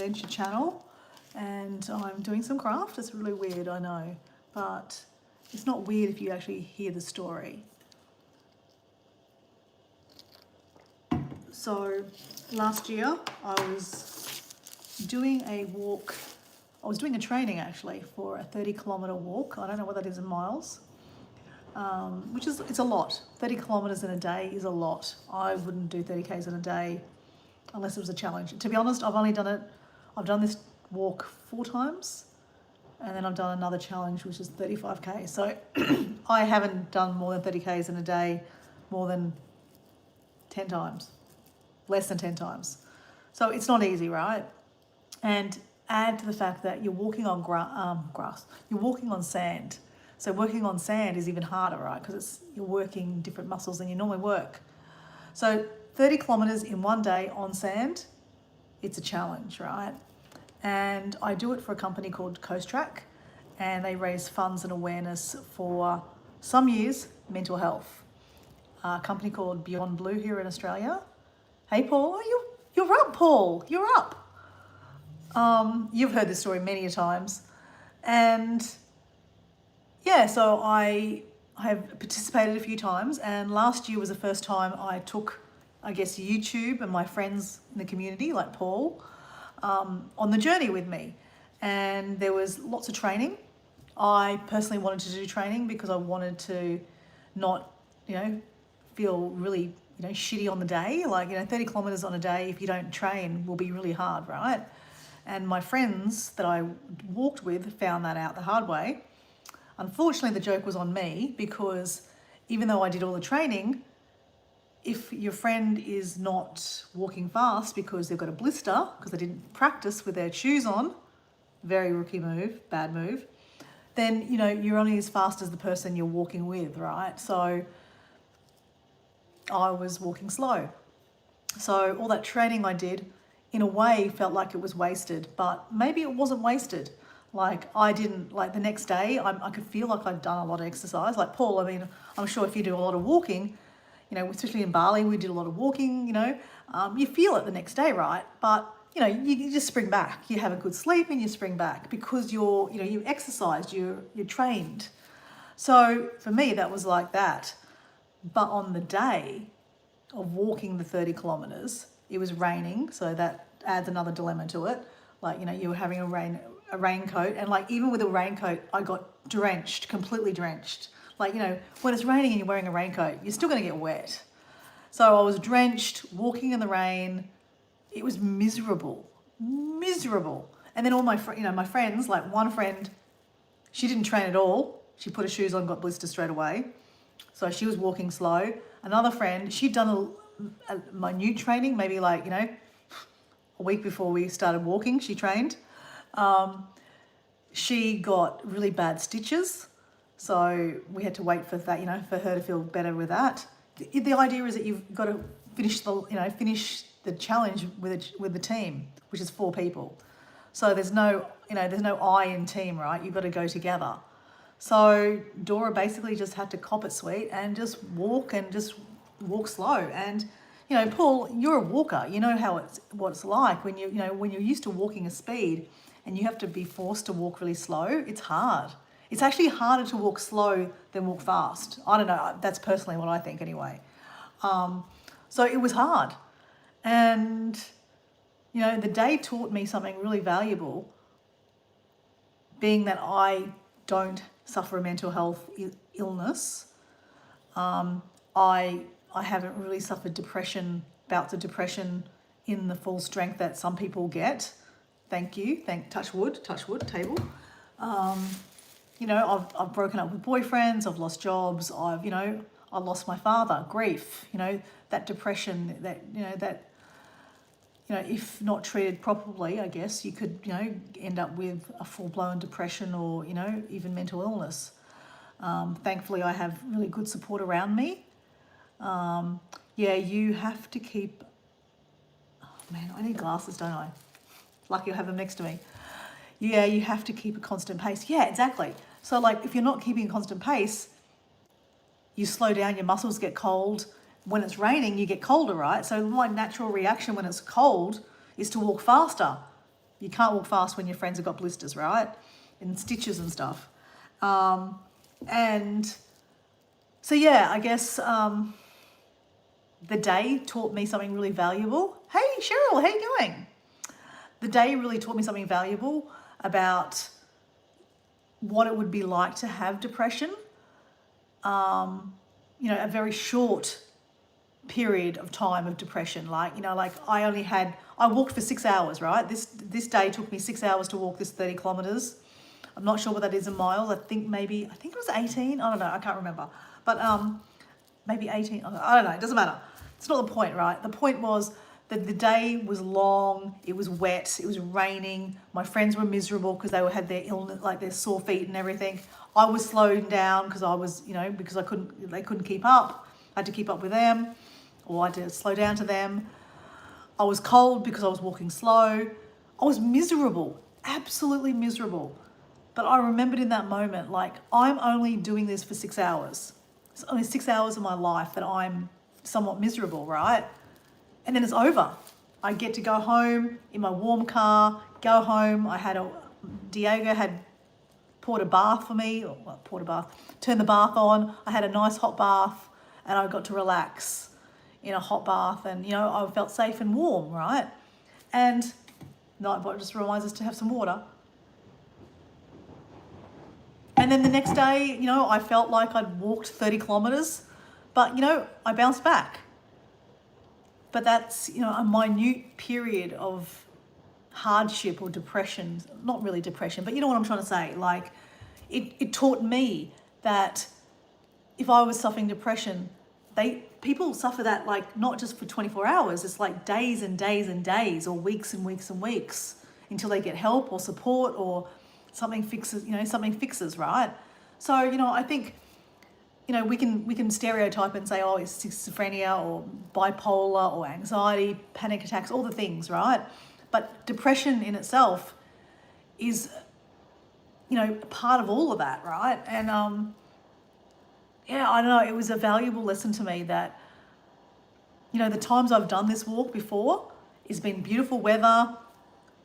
adventure channel, and I'm doing some craft. It's really weird, I know, but it's not weird if you actually hear the story. So last year I was doing a walk, I was doing a training actually for a 30-kilometre walk. I don't know what that is in miles, it's a lot. 30 kilometres in a day is a lot. I wouldn't do 30 k's in a day unless it was a challenge. To be honest, I've done this walk 4 times, and then I've done another challenge which is 35 k's. So I haven't done more than 30 k's in a day more than 10 times, less than 10 times. So it's not easy, right? And add to the fact that you're walking on grass, you're walking on sand. So working on sand is even harder, right? Because you're working different muscles than you normally work. So 30 kilometres in one day on sand, it's a challenge, right? And I do it for a company called Coast Track, and they raise funds and awareness for some years mental health. A company called Beyond Blue here in Australia. Hey Paul, you're up, Paul, you're up. You've heard this story many times, and yeah, so I have participated a few times, and last year was the first time I took, I guess, YouTube and my friends in the community like Paul on the journey with me. And there was lots of training. I personally wanted to do training because I wanted to not, feel really, shitty on the day. Like, 30 kilometers on a day, if you don't train, will be really hard, right? And my friends that I walked with found that out the hard way. Unfortunately, the joke was on me, because even though I did all the training, if your friend is not walking fast because they've got a blister, because they didn't practice with their shoes on, very rookie move, bad move, then, you're only as fast as the person you're walking with, right? So I was walking slow. So all that training I did, in a way, felt like it was wasted, but maybe it wasn't wasted. Like, the next day, I could feel like I'd done a lot of exercise. Like Paul, I'm sure if you do a lot of walking, especially in Bali, we did a lot of walking, you feel it the next day, right? But, you just spring back. You have a good sleep and you spring back because you exercised, you're trained. So for me, that was like that. But on the day of walking the 30 kilometers, it was raining, so that adds another dilemma to it. Like, you were having a raincoat, and like even with a raincoat, I got drenched, completely drenched. Like, when it's raining and you're wearing a raincoat, you're still going to get wet. So I was drenched, walking in the rain. It was miserable. And then all my friends, like one friend, she didn't train at all. She put her shoes on, got blisters straight away. So she was walking slow. Another friend, she'd done a minute training, maybe like, a week before we started walking, she trained. She got really bad stitches. So we had to wait for that, for her to feel better with that. The idea is that you've got to finish the challenge with the team, which is 4 people. So there's no I in team, right? You've got to go together. So Dora basically just had to cop it sweet and just walk slow. And, Paul, you're a walker. You know what it's like when when you're used to walking a speed and you have to be forced to walk really slow. It's hard. It's actually harder to walk slow than walk fast. I don't know. That's personally what I think anyway. So it was hard. And, the day taught me something really valuable, being that I don't suffer a mental health illness. I haven't really suffered bouts of depression in the full strength that some people get. Thank you. Touch wood, table. I've broken up with boyfriends, I've lost jobs, I lost my father, grief, that depression that if not treated properly, I guess you could, end up with a full-blown depression or, even mental illness. Thankfully, I have really good support around me. You have to keep, I need glasses, don't I? Lucky I have them next to me. Yeah, you have to keep a constant pace. Yeah, exactly. So like if you're not keeping a constant pace, you slow down, your muscles get cold. When it's raining, you get colder, right? So my natural reaction when it's cold is to walk faster. You can't walk fast when your friends have got blisters, right? And stitches and stuff. And so, yeah, I guess the day taught me something really valuable. Hey, Cheryl, how you going? The day really taught me something valuable about what it would be like to have depression. You know, a very short period of time of depression. Like, you know, like I walked for 6 hours, right? This day took me 6 hours to walk this 30 kilometers. I'm not sure what that is in miles. I think it was 18. I don't know. I can't remember. But maybe 18. I don't know. It doesn't matter. It's not the point, right? The point was that the day was long. It was wet. It was raining. My friends were miserable because they had their illness, like their sore feet and everything. I was slowed down because I was, you know, because they couldn't keep up. I had to keep up with them, or I had to slow down to them. I was cold because I was walking slow. I was miserable, absolutely miserable. But I remembered in that moment, like, I'm only doing this for 6 hours. It's only 6 hours of my life that I'm somewhat miserable, right? And then it's over. I get to go home in my warm car, go home. Diego had poured a bath for me, turned the bath on. I had a nice hot bath and I got to relax in a hot bath, and, you know, I felt safe and warm, right? And Nightbot just reminds us to have some water. And then the next day, you know, I felt like I'd walked 30 kilometers, but, you know, I bounced back. But that's, you know, a minute period of hardship or depression. Not really depression, but you know what I'm trying to say. Like, it taught me that if I was suffering depression, people suffer that, like, not just for 24 hours. It's like days and days and days, or weeks and weeks and weeks, until they get help or support, or something fixes, right? So, you know, I think, you know, we can stereotype and say, oh, it's schizophrenia or bipolar or anxiety, panic attacks, all the things, right? But depression in itself is, you know, part of all of that, right? And yeah, I don't know, it was a valuable lesson to me that, you know, the times I've done this walk before, it's been beautiful weather.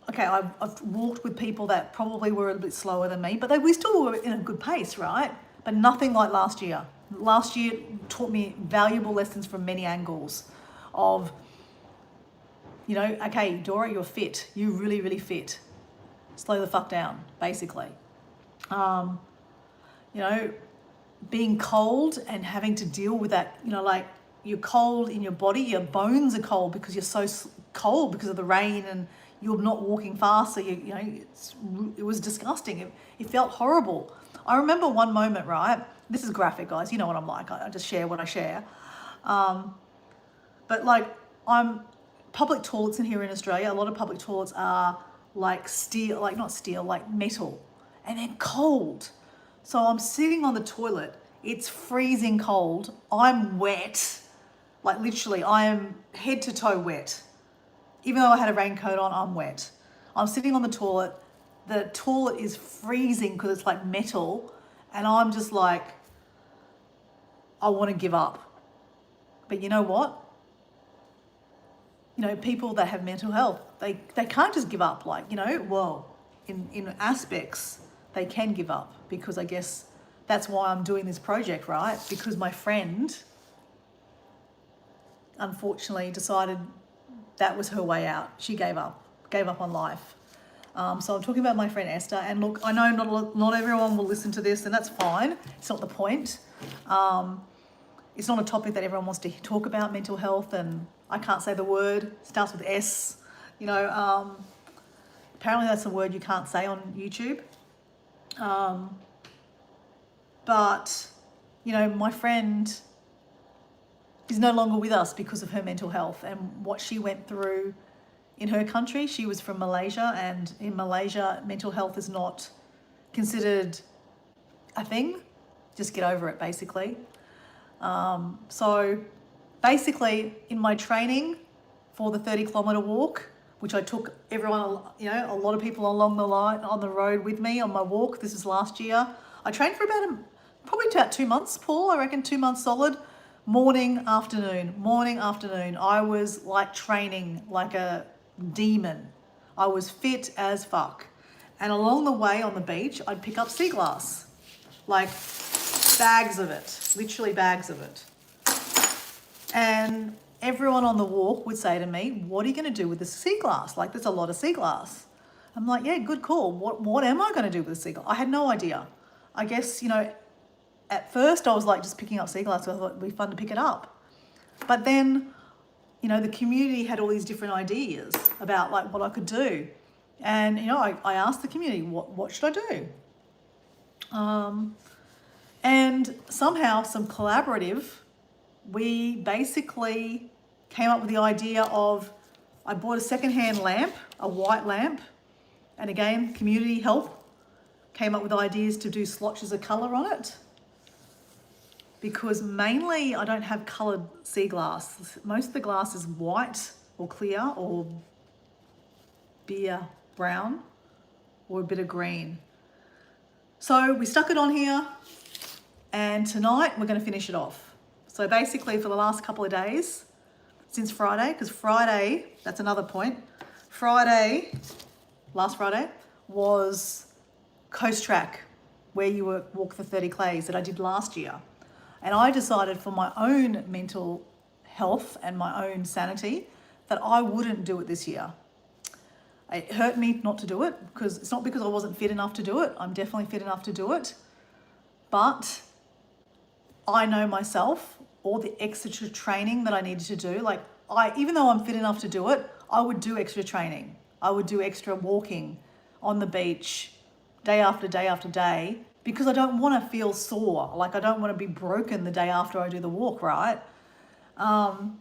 Okay, I've walked with people that probably were a little bit slower than me, but we still were in a good pace, right? But nothing like last year. Last year taught me valuable lessons from many angles of, you know, okay, Dora, you're fit. You're really, really fit. Slow the fuck down, basically. You know, being cold and having to deal with that, you know, like, you're cold in your body, your bones are cold because you're so cold because of the rain, and you're not walking fast, so you know, it was disgusting. It felt horrible. I remember one moment, right? This is graphic, guys. You know what I'm like. I just share what I share. But like, public toilets in here in Australia, a lot of public toilets are like steel, like not steel, like metal, and they're cold. So I'm sitting on the toilet. It's freezing cold. I'm wet. Like, literally, I am head to toe wet. Even though I had a raincoat on, I'm wet. I'm sitting on the toilet. The toilet is freezing because it's like metal. And I'm just like, I want to give up. But you know what? You know, people that have mental health, they can't just give up. Like, you know, well, in aspects, they can give up, because I guess that's why I'm doing this project, right? Because my friend, unfortunately, decided that was her way out. She gave up on life. So I'm talking about my friend Esther, and look, I know not everyone will listen to this, and that's fine. It's not the point. It's not a topic that everyone wants to talk about, mental health, and I can't say the word. It starts with S. You know, apparently that's a word you can't say on YouTube. But, you know, my friend is no longer with us because of her mental health and what she went through in her country. She was from Malaysia, and in Malaysia, mental health is not considered a thing. Just get over it, basically. So basically, in my training for the 30-kilometer walk, which I took everyone, you know, a lot of people along the line on the road with me on my walk. This was last year. I trained for probably about 2 months, Paul. I reckon 2 months solid. Morning, afternoon. I was like training like a demon. I was fit as fuck. And along the way on the beach, I'd pick up seaglass, like bags of it, literally bags of it. And everyone on the walk would say to me, what are you going to do with the seaglass? Like, there's a lot of seaglass. I'm like, yeah, good call. What am I going to do with the seaglass? I had no idea. I guess, at first I was like just picking up seaglass, so I thought it'd be fun to pick it up. But then, the community had all these different ideas about like what I could do. And, I asked the community, what should I do? And somehow, some collaborative, we basically came up with the idea of, I bought a secondhand lamp, a white lamp, and again, community help came up with ideas to do swatches of colour on it. Because mainly I don't have coloured sea glass. Most of the glass is white or clear or beer brown or a bit of green. So we stuck it on here, and tonight we're going to finish it off. So basically for the last couple of days, since Friday, because Friday, that's another point, last Friday, was Coast Track, where you walk the 30 clays that I did last year. And I decided for my own mental health and my own sanity that I wouldn't do it this year. It hurt me not to do it, because it's not because I wasn't fit enough to do it. I'm definitely fit enough to do it. But I know myself, all the extra training that I needed to do, even though I'm fit enough to do it, I would do extra training. I would do extra walking on the beach day after day after day, because I don't want to feel sore. Like, I don't want to be broken the day after I do the walk, right? And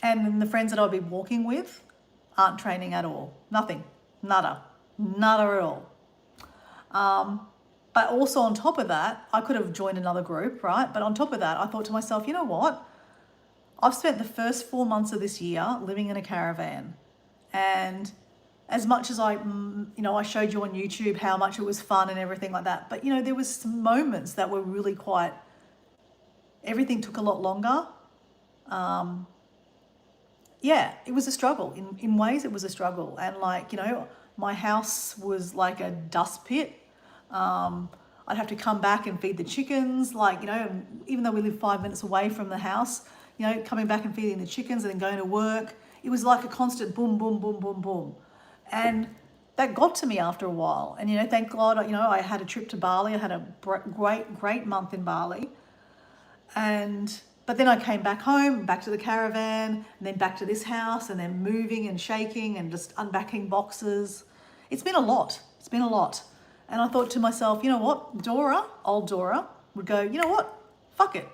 then the friends that I'll be walking with aren't training at all. Nothing. Nada at all. But also on top of that, I could have joined another group, right? But on top of that, I thought to myself, you know what? I've spent the first 4 months of this year living in a caravan. And as much as I showed you on YouTube how much it was fun and everything like that, but there was some moments that were really quite, everything took a lot longer. It was a struggle. In ways it was a struggle. And my house was like a dust pit. I'd have to come back and feed the chickens, even though we live 5 minutes away from the house, coming back and feeding the chickens and then going to work. It was like a constant boom, boom, boom, boom, boom. And that got to me after a while. And, thank God, I had a trip to Bali. I had a great month in Bali. But then I came back home, back to the caravan, and then back to this house, and then moving and shaking and just unpacking boxes. It's been a lot. And I thought to myself, you know what? Old Dora, would go, you know what? Fuck it.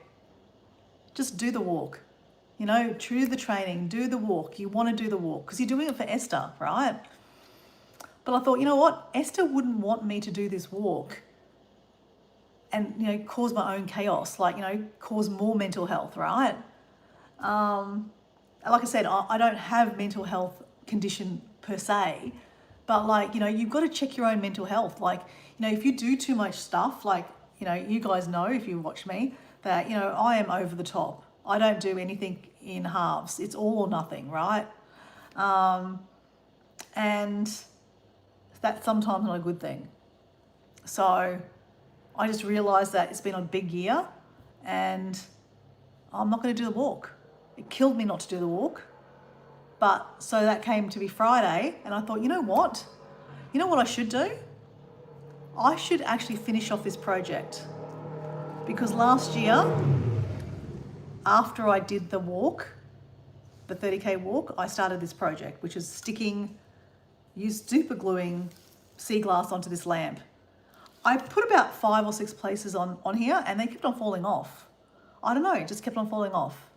Just do the walk. True to the training, do the walk. You want to do the walk because you're doing it for Esther, right? But I thought, you know what? Esther wouldn't want me to do this walk and, cause my own chaos, cause more mental health, right? Like I said, I don't have mental health condition per se, but you've got to check your own mental health. If you do too much stuff, you guys know if you watch me that, I am over the top. I don't do anything in halves. It's all or nothing, right? And that's sometimes not a good thing. So I just realised that it's been a big year and I'm not going to do the walk. It killed me not to do the walk. But so that came to be Friday and I thought, you know what? You know what I should do? I should actually finish off this project. Because last year, after I did the walk, the 30K walk, I started this project, which is super gluing sea glass onto this lamp. I put about 5 or 6 places on here and they kept on falling off. I don't know, it just kept on falling off.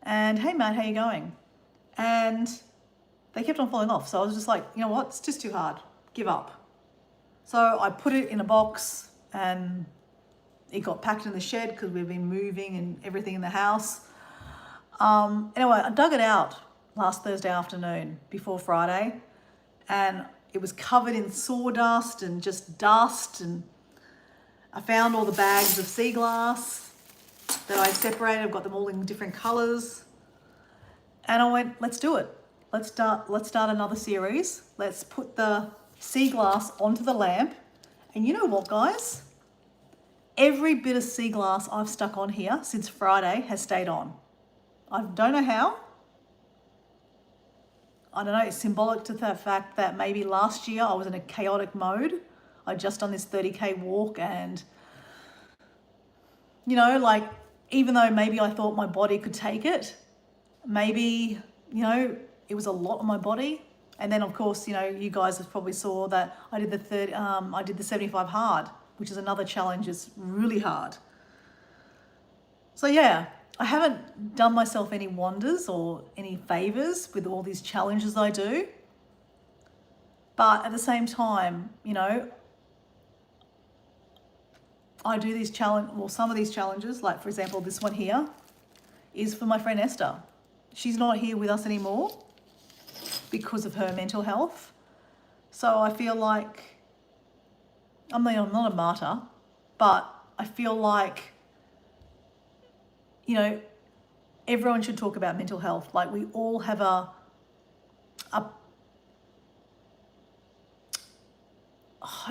And hey Matt, how you going? And they kept on falling off. So I was just like, you know what, it's just too hard, give up. So I put it in a box and it got packed in the shed because we've been moving and everything in the house. Anyway, I dug it out last Thursday afternoon before Friday and it was covered in sawdust and just dust, and I found all the bags of sea glass that I separated. I've got them all in different colours and I went, let's do it. let's start another series. Let's put the sea glass onto the lamp. And you know what, guys? Every bit of sea glass I've stuck on here since Friday has stayed on. I don't know how. I don't know, it's symbolic to the fact that maybe last year I was in a chaotic mode. I'd just done this 30K walk and, you know, like, even though maybe I thought my body could take it, maybe, you know, it was a lot on my body. And then of course, you know, you guys have probably saw that I did the 75 hard, which is another challenge. It's really hard. So yeah, I haven't done myself any wonders or any favors with all these challenges I do. But at the same time, you know, I do these some of these challenges, like for example, this one here is for my friend Esther. She's not here with us anymore because of her mental health. So I feel like, I mean, I'm not a martyr, but I feel like, you know, everyone should talk about mental health. Like we all have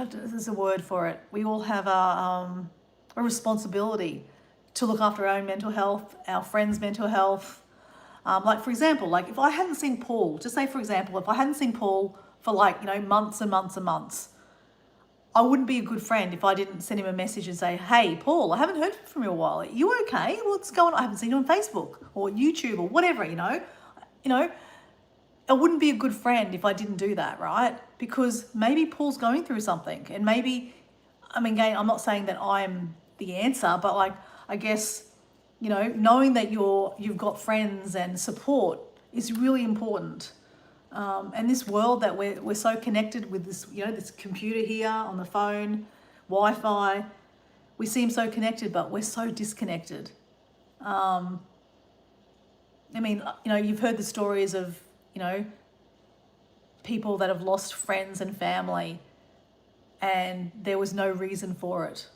there's a word for it. We all have a responsibility to look after our own mental health, our friends' mental health. Like for example, like if I hadn't seen Paul, just say for example, if I hadn't seen Paul for like, you know, months and months and months, I wouldn't be a good friend if I didn't send him a message and say, hey, Paul, I haven't heard from you in a while. Are you okay? What's going on? I haven't seen you on Facebook or YouTube or whatever, you know. I wouldn't be a good friend if I didn't do that, right? Because maybe Paul's going through something and maybe, I mean, again, I'm not saying that I'm the answer, but like, I guess, you know, knowing that you've got friends and support is really important. And this world that we're so connected with, this, you know, this computer here on the phone, Wi-Fi, we seem so connected, but we're so disconnected. I mean, you know, you've heard the stories of, you know, people that have lost friends and family and there was no reason for it.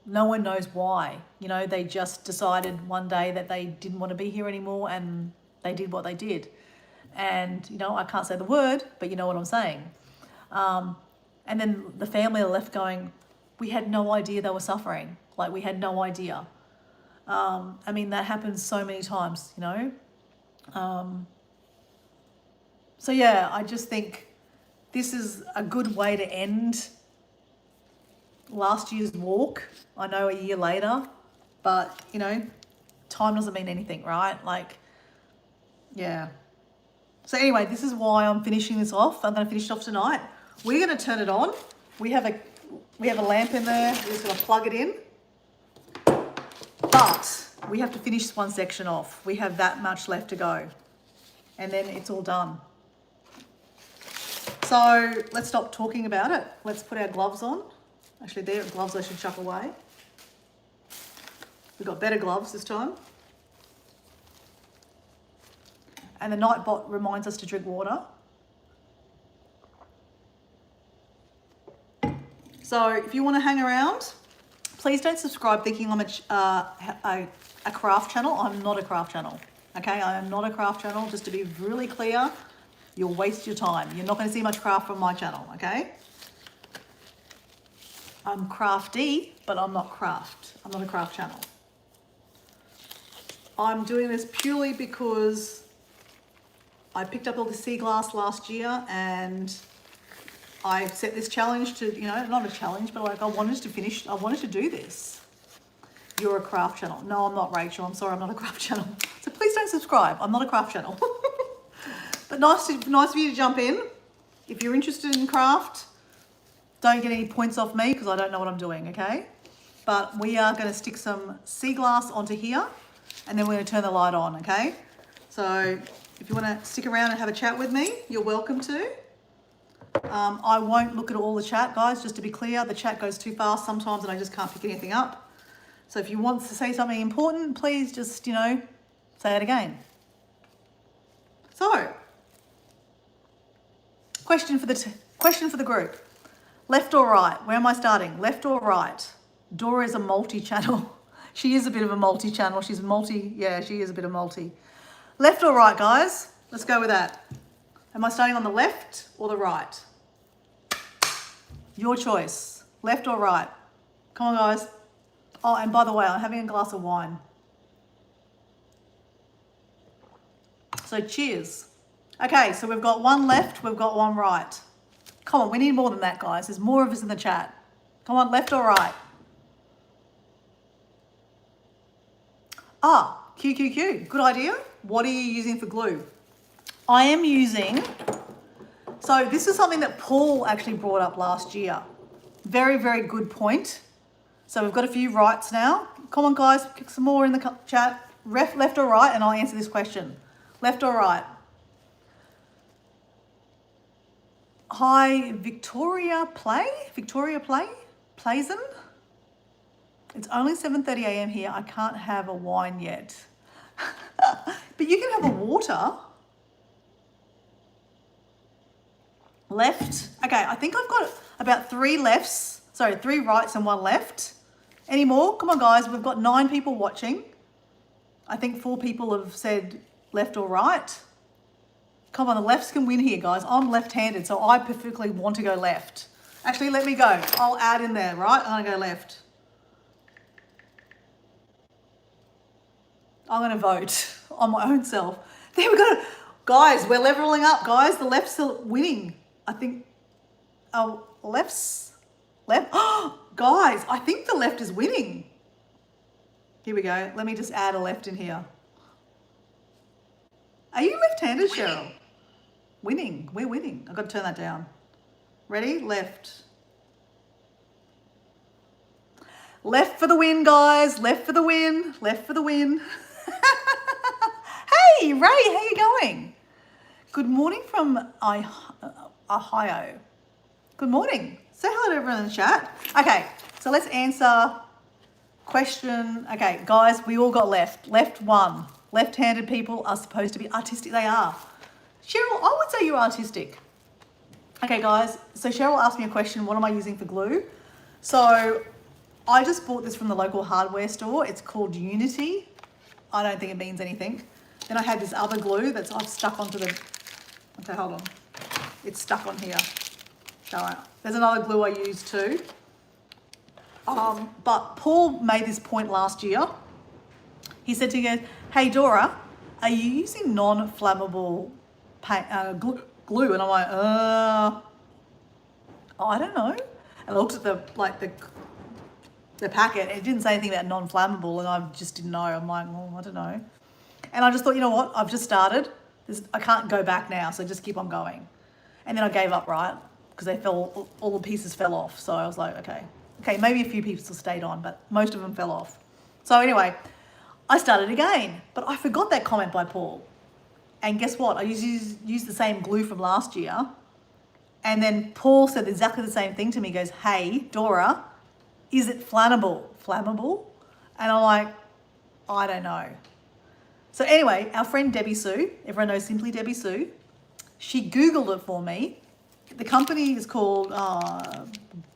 No one knows why. You know, they just decided one day that they didn't want to be here anymore and they did what they did. And, you know, I can't say the word, but you know what I'm saying. And then the family are left going, we had no idea they were suffering. Like, we had no idea. I mean, that happens so many times, you know. So yeah, I just think this is a good way to end last year's walk. I know a year later, but, you know, time doesn't mean anything, right? Like, yeah. So anyway, this is why I'm finishing this off. I'm going to finish it off tonight. We're going to turn it on. We have a lamp in there. We're just going to plug it in. But we have to finish one section off. We have that much left to go. And then it's all done. So let's stop talking about it. Let's put our gloves on. Actually, there are gloves I should chuck away. We've got better gloves this time. And the night bot reminds us to drink water. So if you want to hang around, please don't subscribe thinking I'm a craft channel. I'm not a craft channel. Okay, I am not a craft channel. Just to be really clear, you'll waste your time. You're not going to see much craft from my channel, okay? I'm crafty, but I'm not craft. I'm not a craft channel. I'm doing this purely because I picked up all the sea glass last year and I set this challenge to, you know, not a challenge, but like I wanted to do this. You're a craft channel. No, I'm not, Rachel. I'm sorry, I'm not a craft channel. So please don't subscribe. I'm not a craft channel. But nice for you to jump in. If you're interested in craft, don't get any points off me because I don't know what I'm doing, okay? But we are going to stick some sea glass onto here and then we're going to turn the light on, okay? So if you want to stick around and have a chat with me, you're welcome to. I won't look at all the chat, guys, just to be clear. The chat goes too fast sometimes and I just can't pick anything up. So if you want to say something important, please just, you know, say it again. So, question for the group. Left or right? Where am I starting? Left or right? Dora is a multi-channel. She is a bit of a multi-channel. She's multi, yeah, she is a bit of multi. Left or right, guys? Let's go with that. Am I starting on the left or the right? Your choice, left or right. Come on, guys. Oh, and by the way, I'm having a glass of wine. So cheers. Okay, so we've got one left, we've got one right. Come on, we need more than that, guys. There's more of us in the chat. Come on, left or right? Ah, QQQ, good idea. What are you using for glue? I am using, so this is something that Paul actually brought up last year. Very, very good point. So we've got a few rights now. Come on, guys, kick some more in the chat. Left or right, and I'll answer this question. Left or right? Hi, Victoria Playson? It's only 7:30 a.m. here. I can't have a wine yet. But you can have a water. Left. Okay, I think I've got about 3 rights and 1 left. Any more? Come on, guys. We've got 9 people watching. I think 4 people have said left or right. Come on, the lefts can win here, guys. I'm left-handed, so I perfectly want to go left. Actually, let me go. I'll add in there, right? I'm gonna go left. I'm gonna vote on my own self. There we go. Guys, we're leveling up, guys. The left's are winning. I think, left. Oh, guys, I think the left is winning. Here we go. Let me just add a left in here. Are you left-handed, Cheryl? Winning. We're winning. I've got to turn that down. Ready? Left. Left for the win, guys. Left for the win. Left for the win. Hey, Ray, how you going? Good morning from Ohio. Good morning. Say hello to everyone in the chat. Okay, so let's answer question. Okay, guys, we all got left. Left 1. Left-handed people are supposed to be artistic. They are. Cheryl, I would say you're artistic. Okay, guys, so Cheryl asked me a question. What am I using for glue? So I just bought this from the local hardware store. It's called Unity. I don't think it means anything. Then I had this other glue that's I've stuck onto the, okay, hold on. It's stuck on here. All right. There's another glue I use too. But Paul made this point last year. He said to me, hey Dora, are you using non-flammable glue? And I'm like, I don't know. And I looked at the packet. It didn't say anything about non-flammable, and I just didn't know. I'm like, well, I don't know. And I just thought, you know what? I've just started. I can't go back now, so just keep on going. And then I gave up, right? Because all the pieces fell off. So I was like, okay, maybe a few pieces stayed on, but most of them fell off. So anyway, I started again, but I forgot that comment by Paul. And guess what? I used the same glue from last year. And then Paul said exactly the same thing to me. He goes, hey, Dora, is it flammable? Flammable? And I'm like, I don't know. So anyway, our friend Debbie Sue, everyone knows Simply Debbie Sue, she Googled it for me. The company is called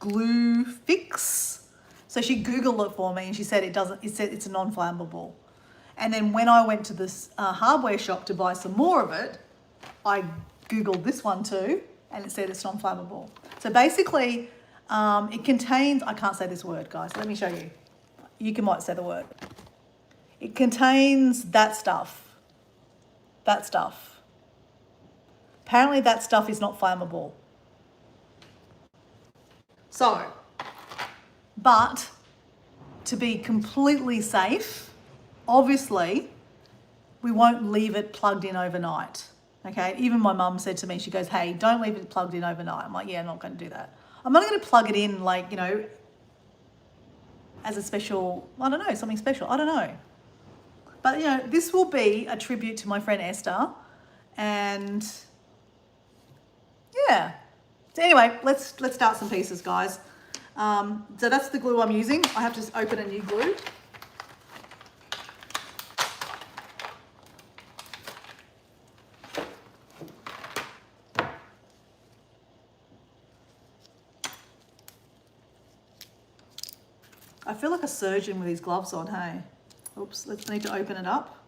Glue Fix. So she Googled it for me and she said it said it's a non-flammable. And then when I went to this hardware shop to buy some more of it, I Googled this one too and it said it's non-flammable. So basically it contains, I can't say this word, guys. Let me show you. You might say the word. It contains that stuff. That stuff. Apparently that stuff is not flammable. So, but to be completely safe, obviously, we won't leave it plugged in overnight. Okay, even my mum said to me, she goes, hey, don't leave it plugged in overnight. I'm like, yeah, I'm not going to do that. I'm only going to plug it in like, as a special, I don't know, something special. I don't know. But, this will be a tribute to my friend Esther. And yeah. So anyway, let's start some pieces, guys. So that's the glue I'm using. I have to open a new glue. I feel like a surgeon with his gloves on, hey? Oops, let's need to open it up.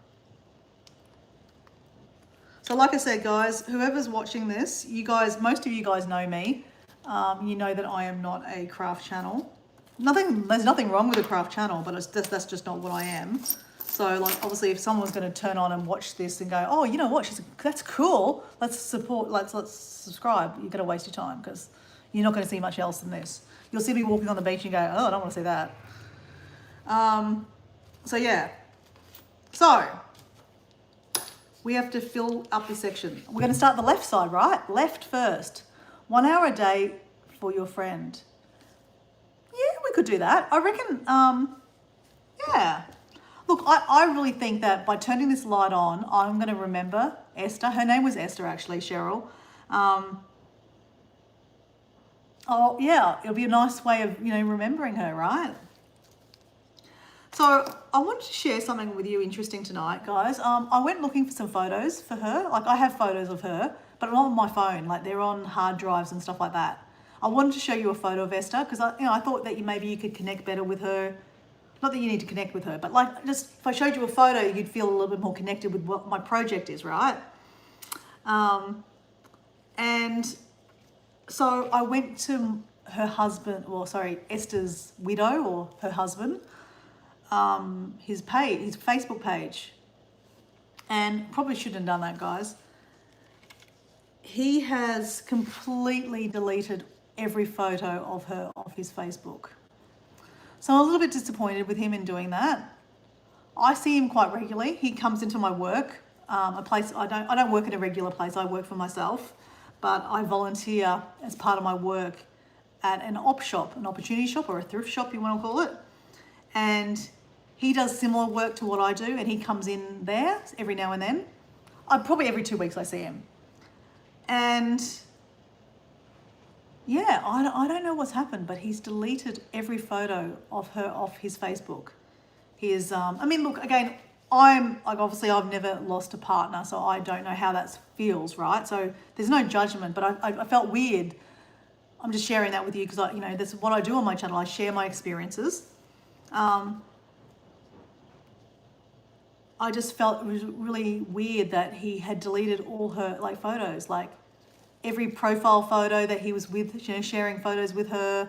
So But like I said, guys, whoever's watching this, you guys, most of you guys know me. You know that I am not a craft channel. There's nothing wrong with a craft channel, but that's just not what I am. So, like, obviously, if someone's going to turn on and watch this and go, oh, you know what, that's cool, let's subscribe, you're going to waste your time because you're not going to see much else than this. You'll see me walking on the beach and go, oh, I don't want to see that. So, yeah. So, we have to fill up this section. We're going to start the left side, right? Left first. 1 hour a day for your friend. Yeah, we could do that. I reckon, yeah. Look, I really think that by turning this light on, I'm going to remember Esther. Her name was Esther, actually, Cheryl. Oh, yeah, it'll be a nice way of, remembering her, right? So I wanted to share something with you interesting tonight, guys. I went looking for some photos for her. Like, I have photos of her, but not on my phone. Like, they're on hard drives and stuff like that. I wanted to show you a photo of Esther because I thought that maybe you could connect better with her. Not that you need to connect with her, but like just if I showed you a photo, you'd feel a little bit more connected with what my project is, right? And so I went to her husband, Esther's widow or her husband, his Facebook page, and probably shouldn't have done that, guys. He has completely deleted every photo of her off his Facebook. So I'm a little bit disappointed with him in doing that. I see him quite regularly. He comes into my work, a place I don't work in a regular place. I work for myself, but I volunteer as part of my work at an op shop, an opportunity shop or a thrift shop, you want to call it. And he does similar work to what I do, and he comes in there every now and then. Probably every 2 weeks I see him. And yeah, I don't know what's happened, but he's deleted every photo of her off his Facebook. He is, look, again, obviously I've never lost a partner, so I don't know how that feels, right? So there's no judgment, but I felt weird. I'm just sharing that with you because that's what I do on my channel. I share my experiences. I just felt it was really weird that he had deleted all her photos, like every profile photo that he was with, sharing photos with her,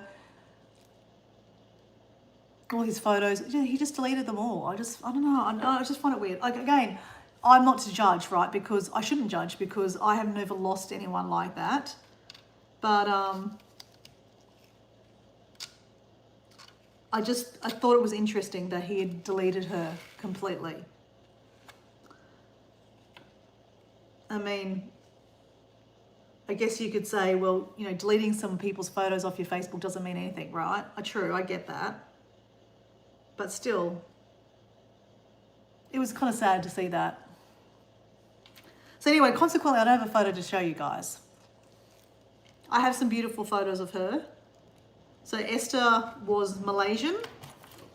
all his photos, he just deleted them all. I don't know, I just find it weird. Like, again, I'm not to judge, right? Because I shouldn't judge because I have never lost anyone like that. But I thought it was interesting that he had deleted her completely. I mean, I guess you could say, well, deleting some people's photos off your Facebook doesn't mean anything, right? True, I get that. But still, it was kind of sad to see that. So anyway, consequently, I don't have a photo to show you guys. I have some beautiful photos of her. So Esther was Malaysian,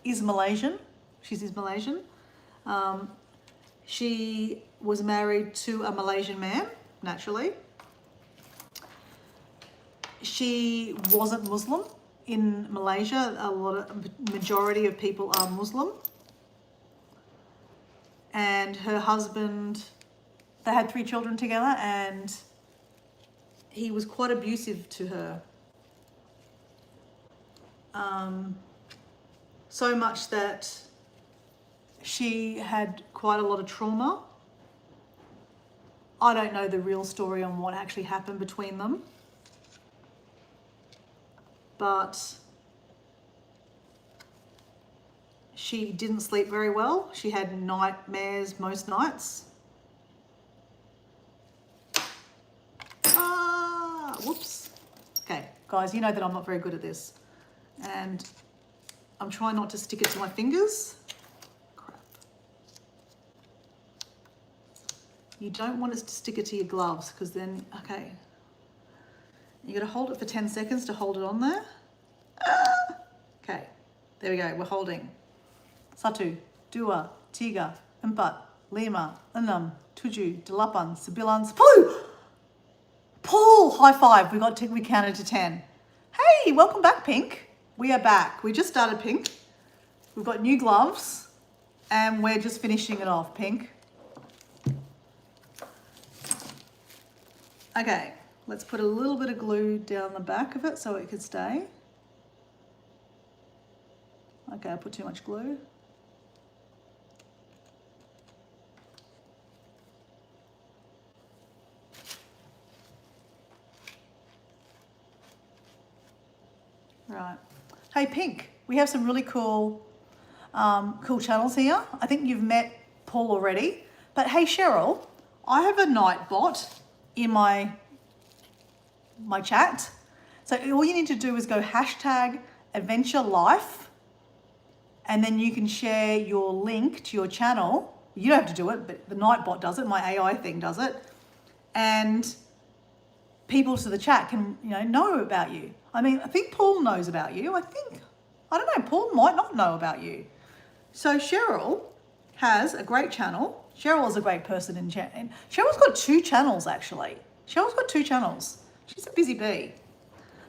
is Malaysian. She's Malaysian. She was married to a Malaysian man, naturally. She wasn't Muslim. In Malaysia, majority of people are Muslim. And her husband, they had 3 children together, and he was quite abusive to her. So much that she had quite a lot of trauma. I don't know the real story on what actually happened between them. But she didn't sleep very well. She had nightmares most nights. Whoops. Okay, guys, you know that I'm not very good at this. And I'm trying not to stick it to my fingers. Crap. You don't want it to stick it to your gloves because then, okay. You got to hold it for 10 seconds to hold it on there. Okay, there we go, we're holding. 1, 2, 3, 4, 5, 6, 7, 8, 9, 10. Paul, high five. We counted to 10. Hey, welcome back, Pink. We are back. We just started, Pink. We've got new gloves and we're just finishing it off, Pink. Okay, let's put a little bit of glue down the back of it so it could stay. Okay, I put too much glue. Right. Hey, Pink, we have some really cool channels here. I think you've met Paul already. But hey, Cheryl, I have a Nightbot in my chat. So all you need to do is go hashtag adventure life, and then you can share your link to your channel. You don't have to do it, but the Nightbot does it. My AI thing does it. And people to the chat can, know about you. I mean, I think Paul knows about you. I don't know, Paul might not know about you. So Cheryl has a great channel. Cheryl is a great person in chat. And Cheryl's got 2 channels, actually. Cheryl's got 2 channels. She's a busy bee.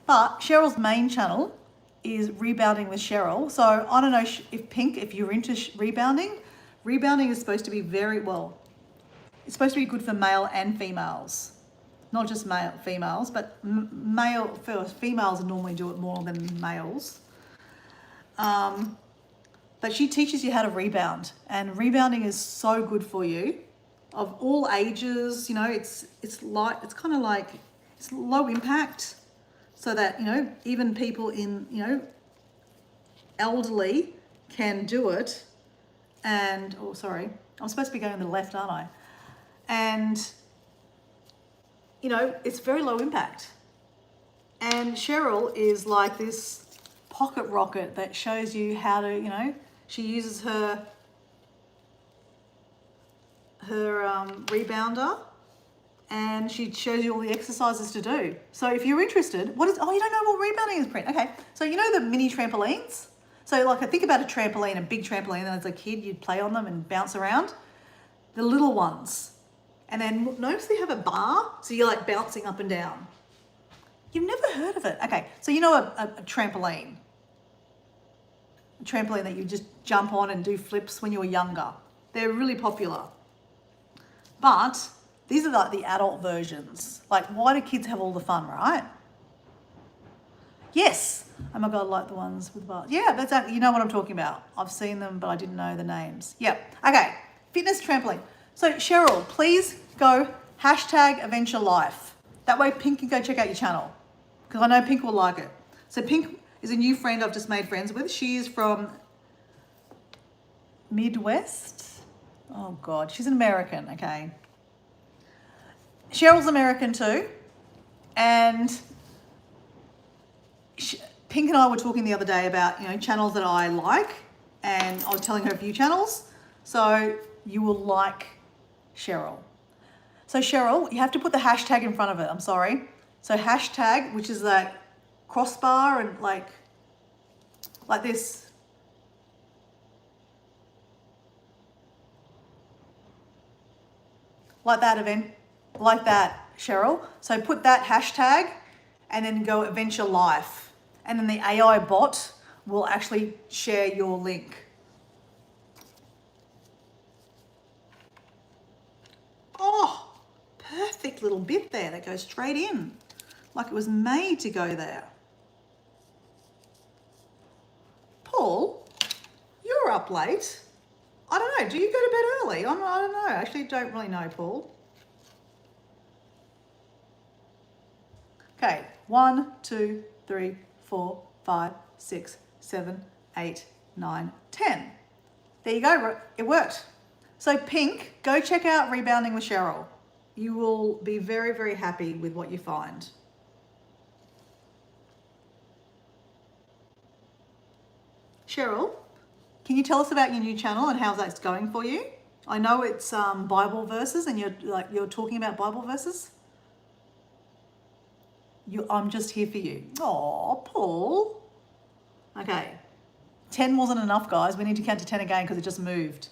But Cheryl's main channel is Rebounding with Cheryl. So I don't know if Pink, if you're into rebounding, rebounding is supposed to be it's supposed to be good for male and females. Not just females, but females normally do it more than males. But she teaches you how to rebound, and rebounding is so good for you, of all ages. It's kind of like it's low impact, so that even people in elderly can do it. And sorry, I'm supposed to be going to the left, aren't I? And it's very low impact. And Cheryl is like this pocket rocket that shows you how to, she uses her rebounder, and she shows you all the exercises to do. So if you're interested, you don't know what rebounding is, Print? Okay, so the mini trampolines? So like I think about a trampoline, a big trampoline, and as a kid you'd play on them and bounce around. The little ones. And then notice they have a bar, so you're like bouncing up and down. You've never heard of it. Okay, so a trampoline. A trampoline that you just jump on and do flips when you were younger. They're really popular. But these are like the adult versions. Like, why do kids have all the fun, right? Yes. Oh my God, like the ones with bars. Yeah, that's exactly, you know what I'm talking about. I've seen them, but I didn't know the names. Yep. Okay, fitness trampoline. So Cheryl, please go hashtag adventure life. That way Pink can go check out your channel, because I know Pink will like it. So Pink is a new friend I've just made friends with. She is from Midwest. Oh God, she's an American, okay. Cheryl's American too. And Pink and I were talking the other day about, channels that I like, and I was telling her a few channels. So you will like Cheryl. So Cheryl, you have to put the hashtag in front of it. I'm sorry. So hashtag, which is that crossbar and like this. Like that, Cheryl. So put that hashtag and then go adventure life. And then the AI bot will actually share your link. Oh, perfect little bit there that goes straight in. Like it was made to go there. Paul, you're up late. I don't know, do you go to bed early? I don't know, I actually don't really know, Paul. Okay, 1, 2, 3, 4, 5, 6, 7, 8, 9, 10. There you go, it worked. So Pink, go check out Rebounding with Cheryl. You will be very, very happy with what you find. Cheryl, can you tell us about your new channel and how that's going for you? I know it's Bible verses, and you're talking about Bible verses. I'm just here for you. Oh, Paul. Okay, 10 wasn't enough, guys. We need to count to 10 again because it just moved.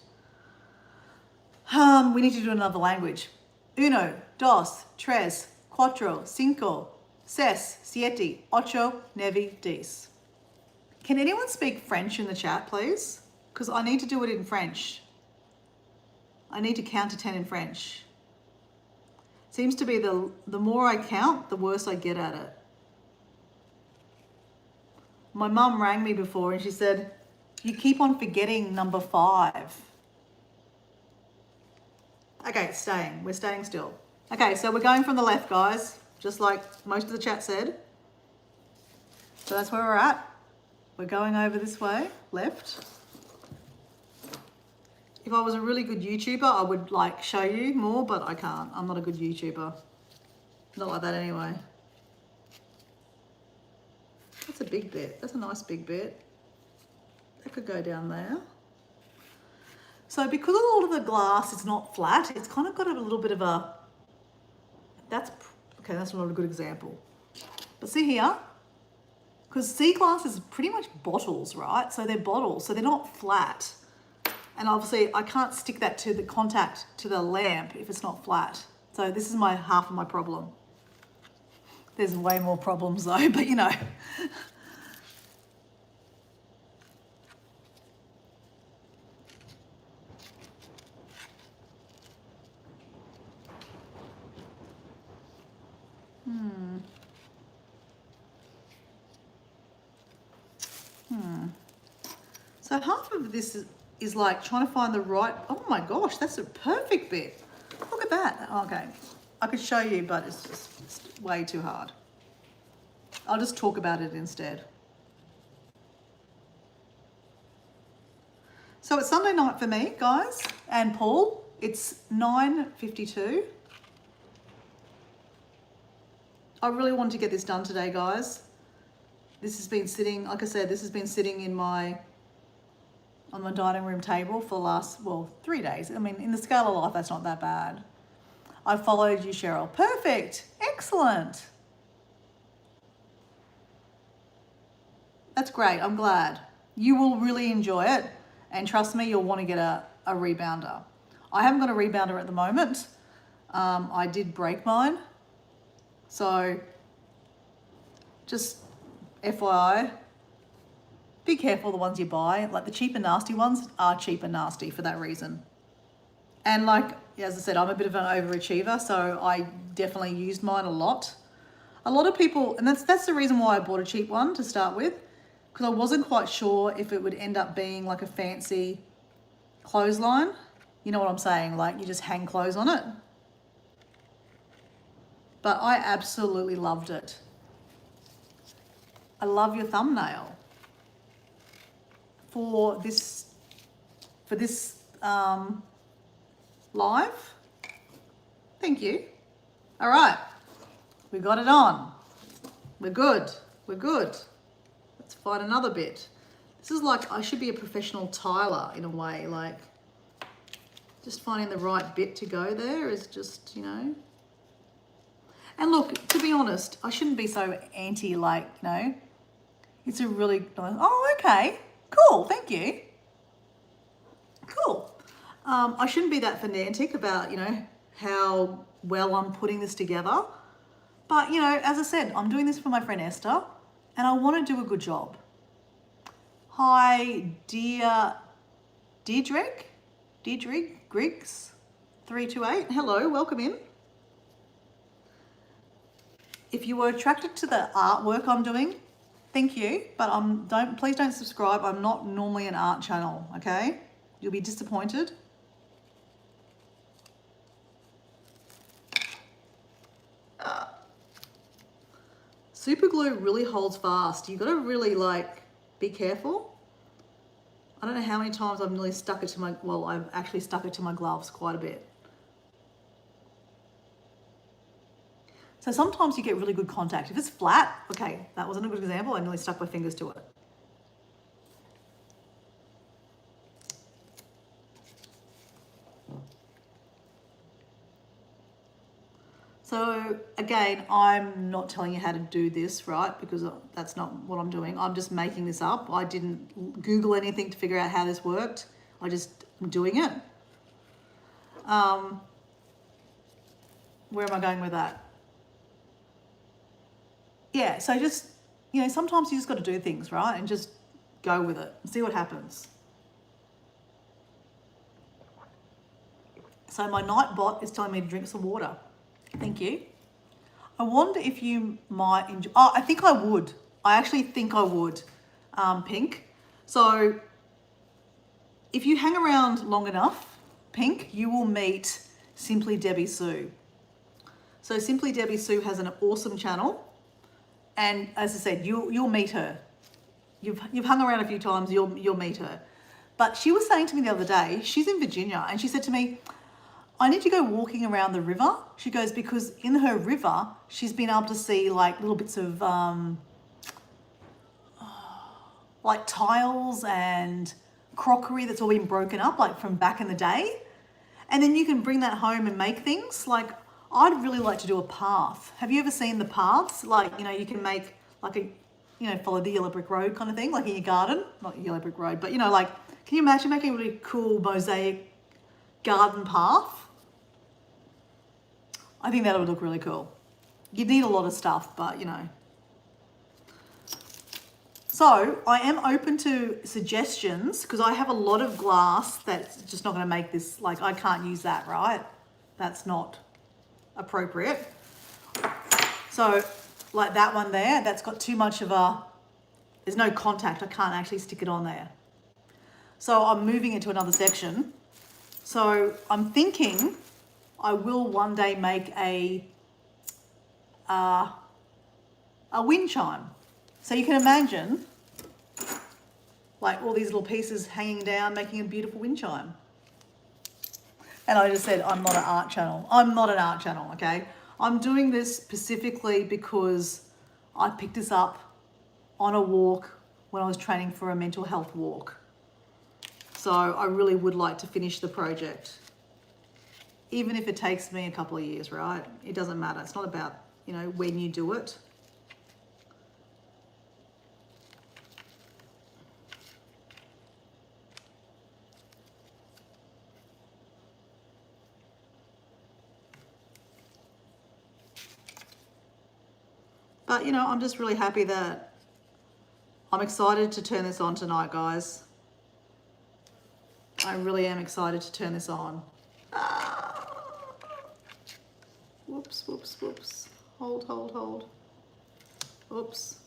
We need to do another language. Uno, dos, tres, cuatro, cinco, seis, siete, ocho, nueve, diez. Can anyone speak French in the chat, please? Because I need to do it in French. I need to count to 10 in French. Seems to be the more I count, the worse I get at it. My mum rang me before and she said, you keep on forgetting number 5. Okay, it's staying. We're staying still. Okay, so we're going from the left, guys, just like most of the chat said. So that's where we're at. We're going over this way, left. If I was a really good YouTuber, I would like show you more, but I can't. I'm not a good YouTuber. Not like that anyway. That's a big bit. That's a nice big bit. That could go down there. So because a lot of the glass is not flat, it's kind of got a little bit of a, that's not a good example. But see here, because seaglass is pretty much bottles, right? So they're bottles, so they're not flat. And obviously I can't stick that to the contact to the lamp if it's not flat. So this is half of my problem. There's way more problems though, but you know. So half of this is like trying to find the right, oh my gosh, that's a perfect bit. Look at that. Okay, I could show you, but it's way too hard. I'll just talk about it instead. So it's Sunday night for me, guys, and Paul. It's 9:52. I really wanted to get this done today, guys. This has been sitting, like I said, this has been sitting on my dining room table for the last, 3 days. I mean, in the scale of life, that's not that bad. I followed you, Cheryl. Perfect. Excellent. That's great. I'm glad. You will really enjoy it. And trust me, you'll want to get a rebounder. I haven't got a rebounder at the moment. I did break mine. So just FYI, be careful the ones you buy. Like the cheap and nasty ones are cheap and nasty for that reason. And like, as I said, I'm a bit of an overachiever, so I definitely used mine a lot. A lot of people, and that's the reason why I bought a cheap one to start with, because I wasn't quite sure if it would end up being like a fancy clothesline. You know what I'm saying? Like you just hang clothes on it. But I absolutely loved it. I love your thumbnail for this live. Thank you. All right, we got it on. We're good. We're good. Let's find another bit. This is like, I should be a professional tiler in a way, like just finding the right bit to go there is just, you know. And look, to be honest, I shouldn't be so anti, like, you know, it's a really nice, oh, okay, cool, thank you. Cool. I shouldn't be that fanatic about, you know, how well I'm putting this together. But, you know, as I said, I'm doing this for my friend Esther and I want to do a good job. Hi, Deirdre Griggs 328. Hello, welcome in. If you were attracted to the artwork I'm doing, thank you, but please don't subscribe. I'm not normally an art channel, okay? You'll be disappointed. Super glue really holds fast. You've got to really like be careful. I don't know how many times I've nearly stuck it to my, well, I've actually stuck it to my gloves quite a bit. So sometimes you get really good contact. If it's flat, okay, that wasn't a good example. I nearly stuck my fingers to it. So again, I'm not telling you how to do this, right? Because that's not what I'm doing. I'm just making this up. I didn't Google anything to figure out how this worked. I just am doing it. Where am I going with that? Yeah, so just, you know, sometimes you just got to do things, right? And just go with it and see what happens. So my night bot is telling me to drink some water. Thank you. I wonder if you might enjoy, oh, I think I would. I actually think I would, Pink. So if you hang around long enough, Pink, you will meet Simply Debbie Sue. So Simply Debbie Sue has an awesome channel. And as I said, you'll meet her. You've hung around a few times, you'll meet her. But she was saying to me the other day, she's in Virginia, and she said to me, I need to go walking around the river. She goes, because in her river, she's been able to see like little bits of like tiles and crockery that's all been broken up, like from back in the day. And then you can bring that home and make things. Like, I'd really like to do a path. Have you ever seen the paths? Like, you know, you can make like a, you know, follow the yellow brick road kind of thing, like in your garden. Not yellow brick road, but you know, like, can you imagine making a really cool mosaic garden path? I think that would look really cool. You'd need a lot of stuff, but you know. So I am open to suggestions because I have a lot of glass that's just not going to make this, like, I can't use that, right? That's not appropriate. So like that one there, that's got too much of a, there's no contact. I can't actually stick it on there. So I'm moving it to another section. So I'm thinking I will one day make a wind chime. So you can imagine like all these little pieces hanging down, making a beautiful wind chime. And I just said, I'm not an art channel. I'm not an art channel, okay? I'm doing this specifically because I picked this up on a walk when I was training for a mental health walk. So I really would like to finish the project. Even if it takes me a couple of years, right? It doesn't matter. It's not about, you know, when you do it. But, you know, I'm just really happy that I'm excited to turn this on tonight, guys. I really am excited to turn this on. Whoops, whoops, whoops. Hold, hold, hold. Oops.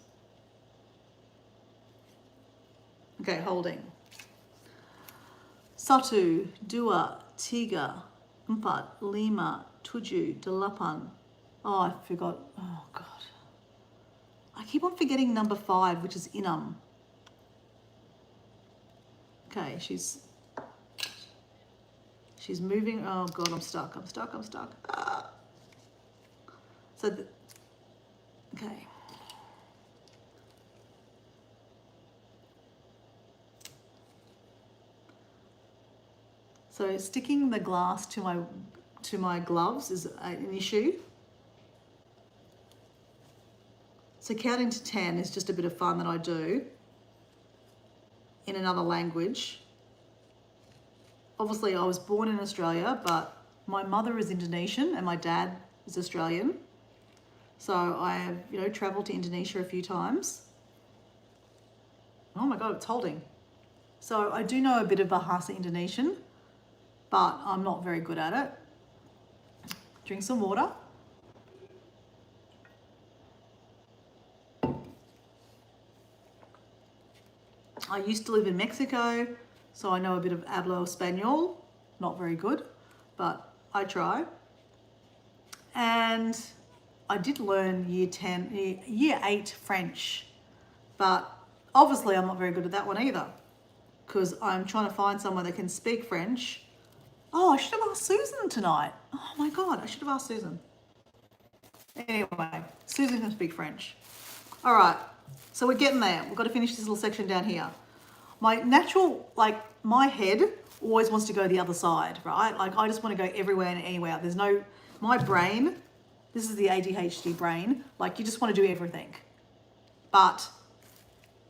Okay, holding. Satu, dua, tiga, empat, lima, tujuh, delapan. Oh, I forgot. Oh, God. I keep on forgetting number 5, which is inam. Okay, she's moving. Oh God, I'm stuck. I'm stuck. I'm stuck. Ah. So, okay. So sticking the glass to my gloves is an issue. So counting to 10 is just a bit of fun that I do in another language. Obviously, I was born in Australia, but my mother is Indonesian and my dad is Australian. So I have, you know, traveled to Indonesia a few times. Oh my God, it's holding. So I do know a bit of Bahasa Indonesian, but I'm not very good at it. Drink some water. I used to live in Mexico, so I know a bit of hablo español. Not very good, but I try. And I did learn year 8 French, but obviously I'm not very good at that one either, because I'm trying to find someone that can speak French. Oh, I should have asked Susan tonight. Oh my God, I should have asked Susan. Anyway, Susan can speak French. All right, so we're getting there. We've got to finish this little section down here. My natural, like, my head always wants to go the other side, right? Like, I just want to go everywhere and anywhere. There's no, my brain, this is the ADHD brain, like, you just want to do everything. But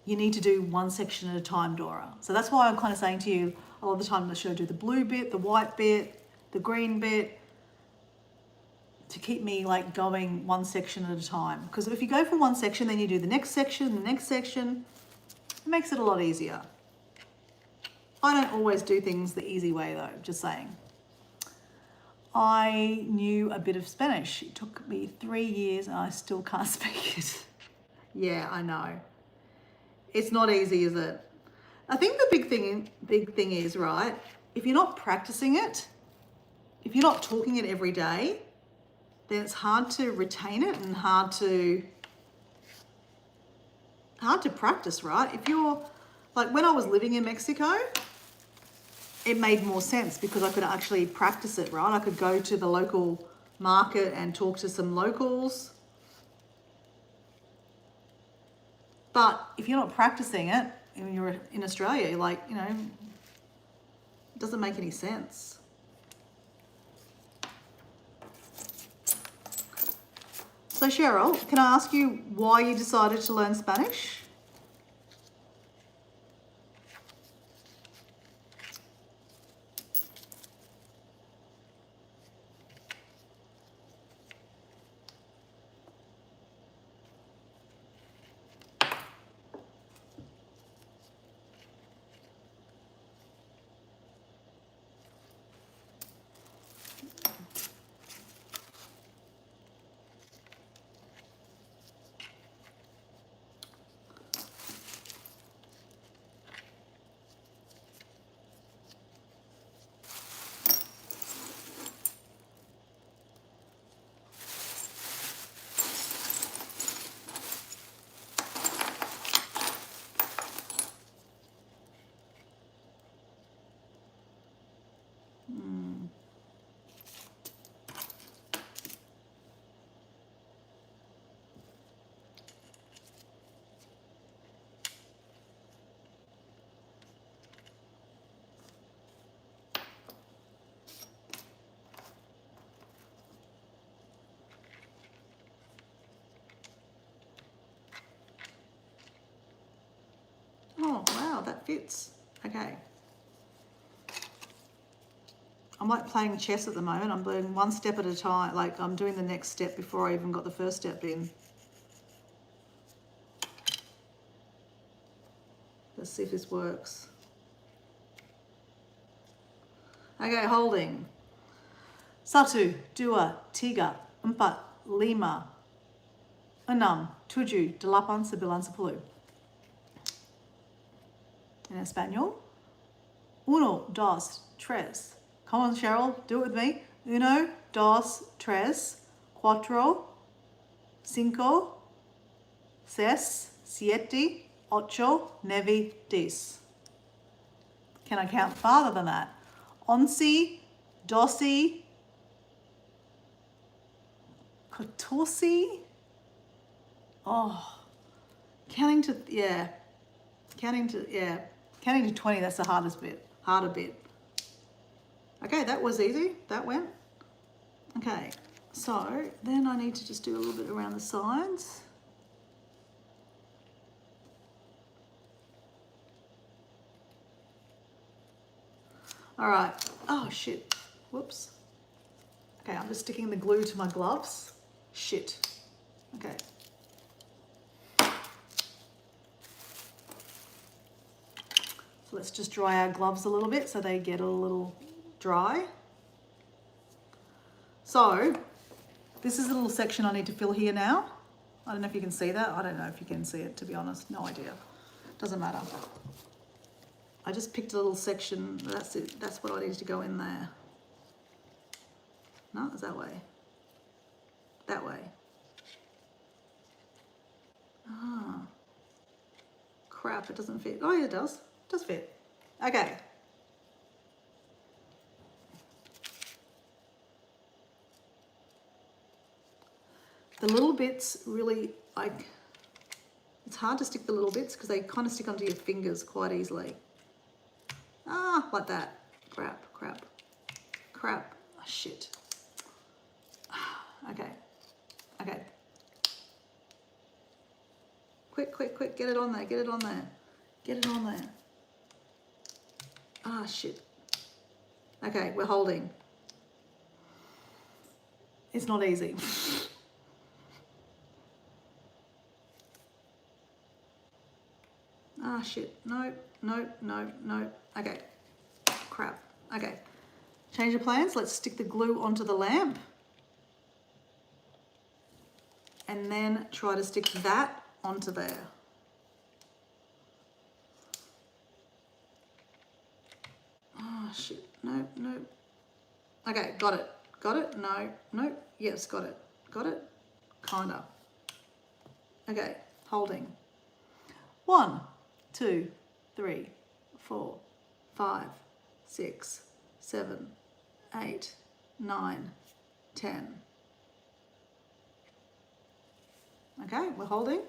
you need to do one section at a time, Dora. So that's why I'm kind of saying to you, a lot of the time, should I do the blue bit, the white bit, the green bit, to keep me like going one section at a time. Because if you go for one section, then you do the next section, it makes it a lot easier. I don't always do things the easy way though, just saying. I knew a bit of Spanish. It took me 3 years and I still can't speak it. Yeah, I know. It's not easy, is it? I think the big thing is, right, if you're not practicing it, if you're not talking it every day, then it's hard to retain it and hard to practice, right? If you're, like when I was living in Mexico, it made more sense because I could actually practice it, right? I could go to the local market and talk to some locals. But if you're not practicing it, and you're in Australia, you're like, you know, it doesn't make any sense. So Cheryl, can I ask you why you decided to learn Spanish? Oh, wow, that fits. Okay. I'm like playing chess at the moment. I'm doing one step at a time. Like I'm doing the next step before I even got the first step in. Let's see if this works. Okay, holding. Satu, dua, tiga, empat, lima, enam, tujuh, delapan, sembilan, sepuluh. In Espanol. Uno, dos, tres. Come on, Cheryl, do it with me. Uno, dos, tres, cuatro, cinco, seis, siete, ocho, nueve, diez. Can I count farther than that? Once, doce, catorce. Oh, counting to 20, that's the harder bit. Okay, that was easy, that went. Okay, so then I need to just do a little bit around the sides. All right, oh shit, whoops. Okay, I'm just sticking the glue to my gloves. Shit, okay. So let's just dry our gloves a little bit so they get a little dry. So this is a little section I need to fill here now. I don't know if you can see that. I don't know if you can see it, to be honest. No idea. Doesn't matter. I just picked a little section. That's it. That's what I need to go in there. No, it's that way. That way. Ah. Crap, it doesn't fit. Oh, yeah, it does. It does fit. Okay. The little bits really, like, it's hard to stick the little bits because they kind of stick onto your fingers quite easily. Ah, like that. Crap, crap, crap. Oh, shit. Okay, okay. Quick, quick, quick, get it on there, get it on there. Get it on there. Ah, shit. Okay, we're holding. It's not easy. Ah, shit. No, no, no, no. Okay. Crap. Okay. Change of plans. Let's stick the glue onto the lamp. And then try to stick that onto there. Oh, shit. No, no. Okay, got it. Got it? No, no. Yes, got it. Got it? Kinda. Okay, holding. 1, 2, 3, 4, 5, 6, 7, 8, 9, 10. Okay, we're holding.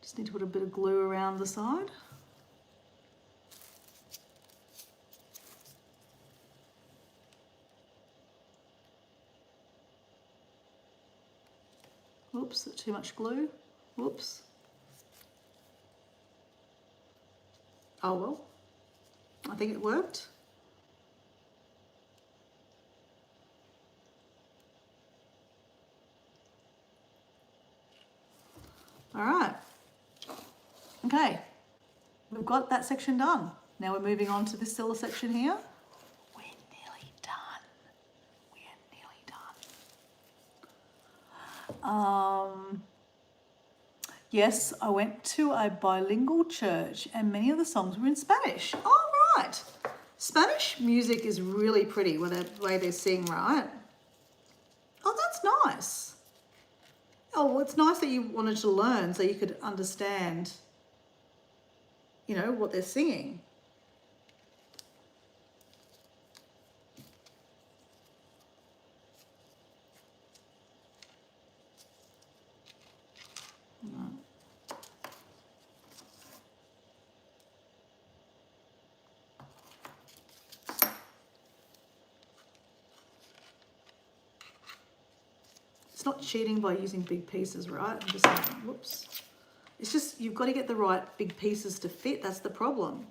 Just need to put a bit of glue around the side. Whoops, too much glue. Whoops. Oh well, I think it worked. All right. Okay, we've got that section done. Now we're moving on to this silver section here. We're nearly done. We're nearly done. Yes, I went to a bilingual church and many of the songs were in Spanish. All right. Spanish music is really pretty with the way they sing, right? Oh, that's nice. Oh, well, it's nice that you wanted to learn so you could understand, you know, what they're singing. It's not cheating by using big pieces, right? I'm just saying, whoops. It's just, you've got to get the right big pieces to fit. That's the problem.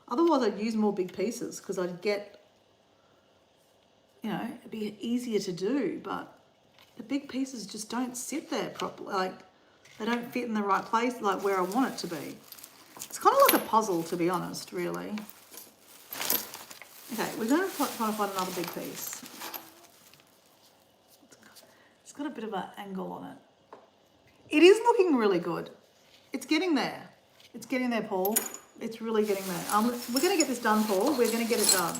Otherwise, I'd use more big pieces because I'd get, you know, it'd be easier to do, but the big pieces just don't sit there properly. Like, they don't fit in the right place, like where I want it to be. It's kind of like a puzzle, to be honest, really. Okay, we're going to try to find another big piece. It's got a bit of an angle on it. It is looking really good. It's getting there. It's getting there, Paul. It's really getting there. We're going to get this done, Paul. We're going to get it done.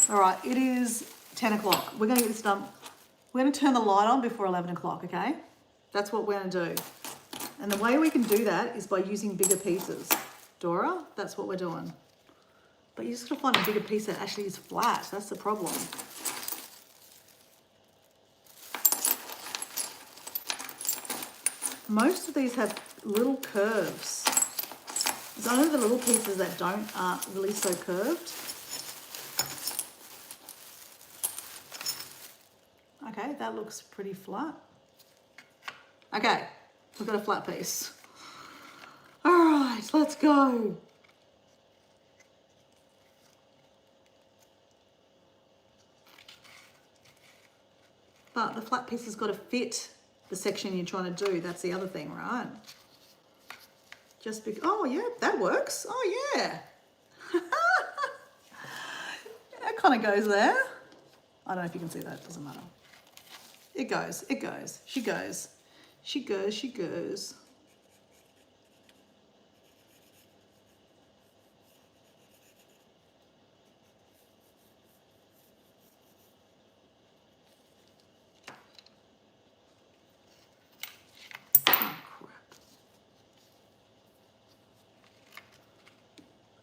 All right, it is 10 o'clock. We're going to get this done. We're going to turn the light on before 11 o'clock, okay? That's what we're going to do. And the way we can do that is by using bigger pieces. Dora, that's what we're doing. But you just got to find a bigger piece that actually is flat. That's the problem. Most of these have little curves. It's only the little pieces that aren't really so curved. Okay, that looks pretty flat. Okay, we've got a flat piece. All right, let's go. But the flat piece has got to fit the section you're trying to do. That's the other thing, right? Just because, oh yeah, that works. Oh yeah. That kind of goes there. I don't know if you can see that, it doesn't matter. It goes, it goes. She goes. She goes, she goes.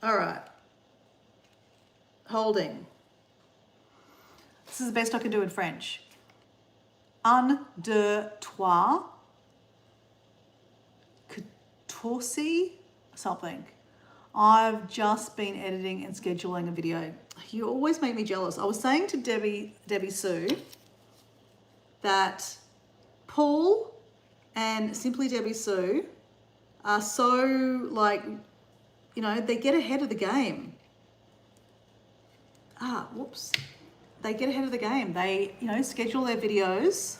All right, holding. This is the best I can do in French. Un, deux, trois, quatorze, something. I've just been editing and scheduling a video. You always make me jealous. I was saying to Debbie Sue that Paul and Simply Debbie Sue are so like, you know, they get ahead of the game. Whoops. They get ahead of the game. They, you know, schedule their videos.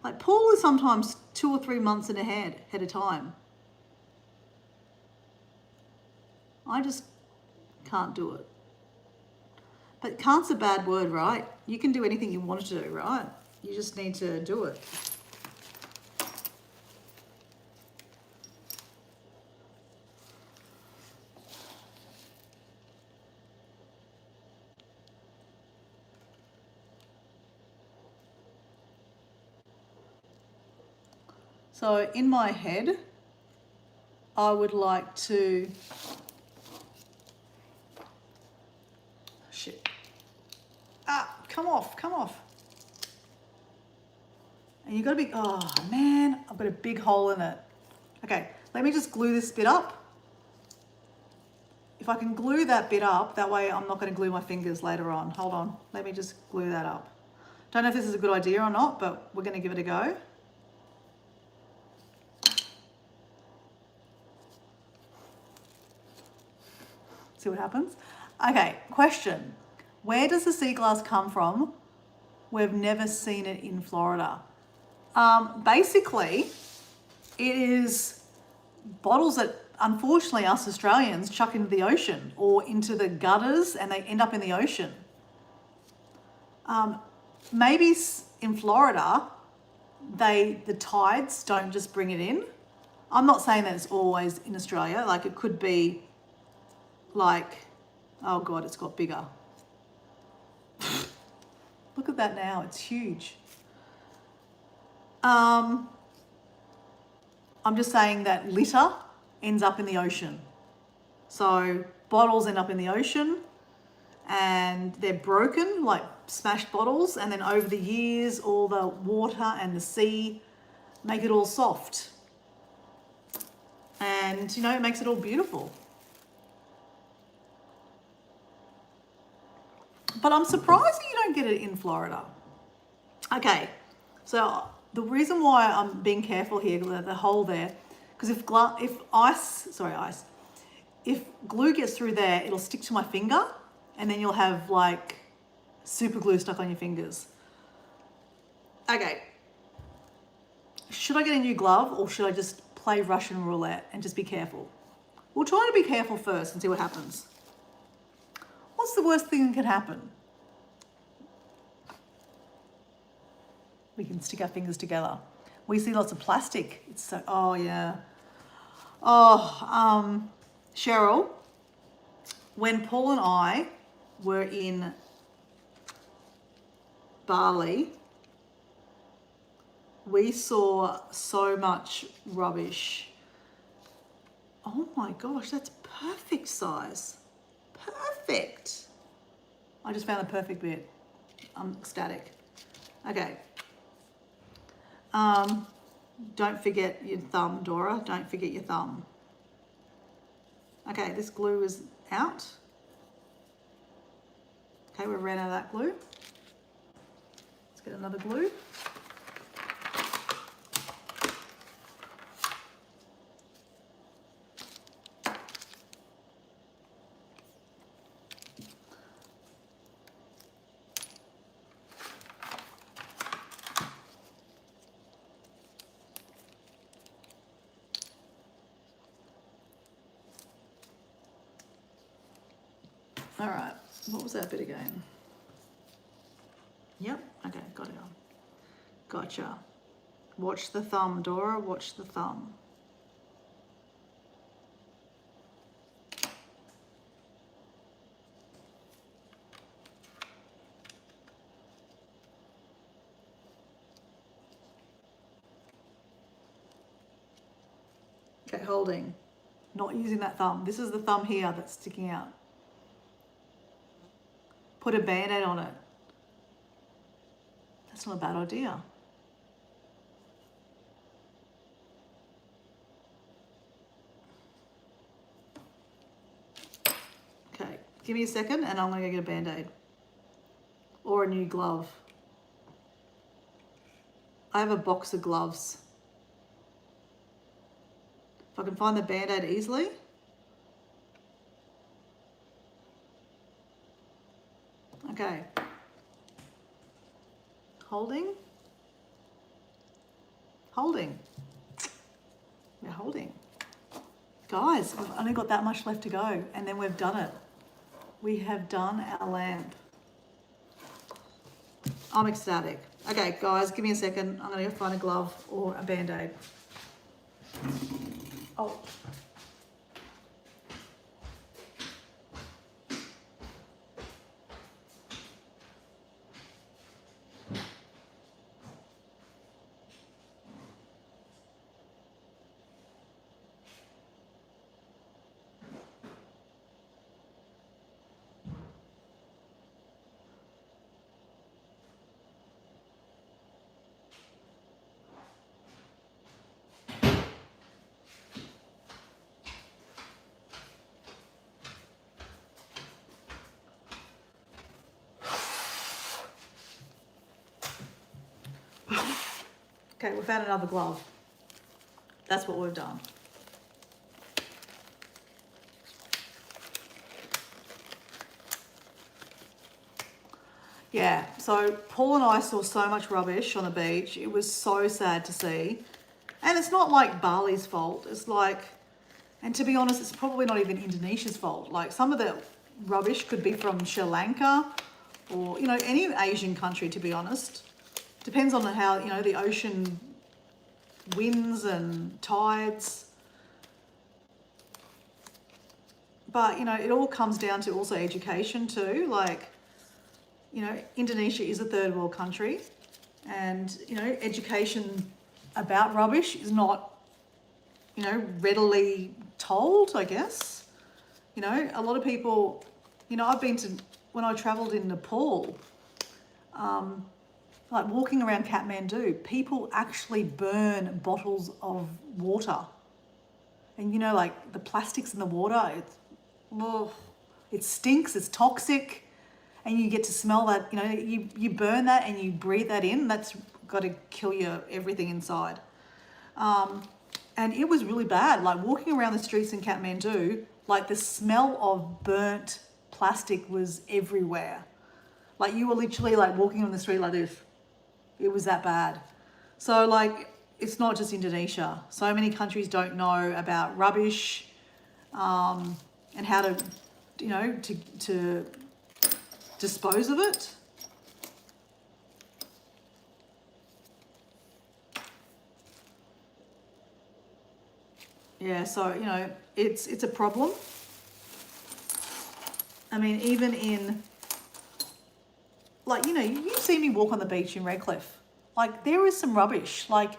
Like Paul is sometimes 2 or 3 months ahead of time. I just can't do it. But can't's a bad word, right? You can do anything you want to do, right? You just need to do it. So in my head, I would like to, shit. Come off. And you've got a big, oh man, I've got a big hole in it. Okay, let me just glue this bit up. If I can glue that bit up, that way I'm not going to glue my fingers later on. Hold on, let me just glue that up. Don't know if this is a good idea or not, but we're going to give it a go. See what happens. Okay, question. Where does the sea glass come from? We've never seen it in Florida. Basically, it is bottles that unfortunately us Australians chuck into the ocean or into the gutters and they end up in the ocean. Maybe in Florida, the tides don't just bring it in. I'm not saying that it's always in Australia. Like it could be like, oh God, it's got bigger. Look at that now, it's huge. I'm just saying that litter ends up in the ocean. So bottles end up in the ocean and they're broken, like smashed bottles, and then over the years, all the water and the sea make it all soft. And, you know, it makes it all beautiful. But I'm surprised that you don't get it in Florida. Okay, so the reason why I'm being careful here, the hole there, because if glue gets through there, it'll stick to my finger and then you'll have like super glue stuck on your fingers. Okay, should I get a new glove or should I just play Russian roulette and just be careful? We'll try to be careful first and see what happens. What's the worst thing that can happen? We can stick our fingers together. We see lots of plastic. It's so, oh yeah. Oh, Cheryl, when Paul and I were in Bali, we saw so much rubbish. Oh my gosh, that's perfect size. Perfect. I just found the perfect bit. I'm ecstatic. Okay. Don't forget your thumb, Dora. Don't forget your thumb. Okay, this glue is out. Okay, we've ran out of that glue. Let's get another glue. All right, what was that bit again? Yep, okay, got it on. Gotcha. Watch the thumb, Dora, watch the thumb. Okay, holding. Not using that thumb. This is the thumb here that's sticking out. Put a Band-Aid on it. That's not a bad idea. Okay, give me a second and I'm gonna go get a Band-Aid. Or a new glove. I have a box of gloves. If I can find the Band-Aid easily. Okay. Holding. Holding. We're holding. Guys, we've only got that much left to go, and then we've done it. We have done our lamp. I'm ecstatic. Okay, guys, give me a second. I'm going to go find a glove or a Band-Aid. Oh. Okay, we found another glove. That's what we've done. Yeah, so Paul and I saw so much rubbish on the beach. It was so sad to see. And it's not like Bali's fault. It's like, and to be honest, it's probably not even Indonesia's fault. Like some of the rubbish could be from Sri Lanka or, you know, any Asian country, to be honest. Depends on how, you know, the ocean winds and tides. But, you know, it all comes down to also education too. Like, you know, Indonesia is a third world country and, you know, education about rubbish is not, you know, readily told, I guess. You know, a lot of people, you know, I've been to, when I travelled in Nepal, like walking around Kathmandu, people actually burn bottles of water. And, you know, like the plastics in the water, it stinks, it's toxic. And you get to smell that, you know, you burn that and you breathe that in, that's got to kill your everything inside. And it was really bad, like walking around the streets in Kathmandu, like the smell of burnt plastic was everywhere. Like you were literally like walking on the street like this. It was that bad. So like, it's not just Indonesia. So many countries don't know about rubbish and how to, you know, to dispose of it. Yeah, so, you know, it's a problem. I mean, even in, like, you know, you see me walk on the beach in Redcliffe. Like, there is some rubbish. Like,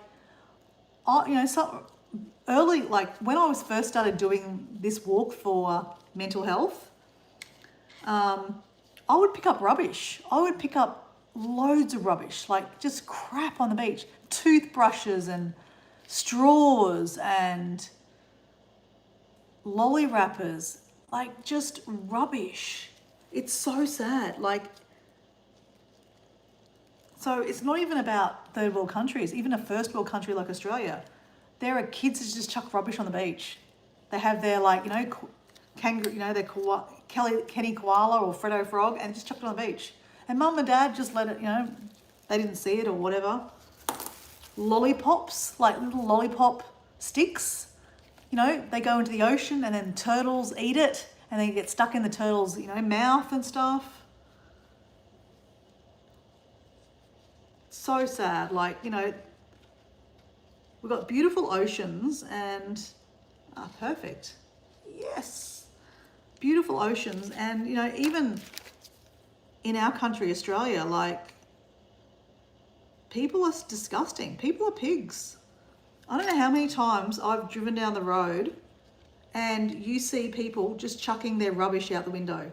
you know, so early, like, when I was first started doing this walk for mental health, I would pick up rubbish. I would pick up loads of rubbish, like just crap on the beach. Toothbrushes and straws and lolly wrappers, like just rubbish. It's so sad. Like, so it's not even about third world countries, even a first world country like Australia. There are kids that just chuck rubbish on the beach. They have their, like, you know, kangaroo, you know, their Kenny koala or Freddo frog and just chuck it on the beach. And mum and dad just let it, you know, they didn't see it or whatever. Lollipops, like little lollipop sticks, you know, they go into the ocean and then turtles eat it and they get stuck in the turtle's, you know, mouth and stuff. So sad. Like, you know, we've got beautiful oceans and perfect. Yes. Beautiful oceans. And, you know, even in our country, Australia, like, people are disgusting. People are pigs. I don't know how many times I've driven down the road and you see people just chucking their rubbish out the window.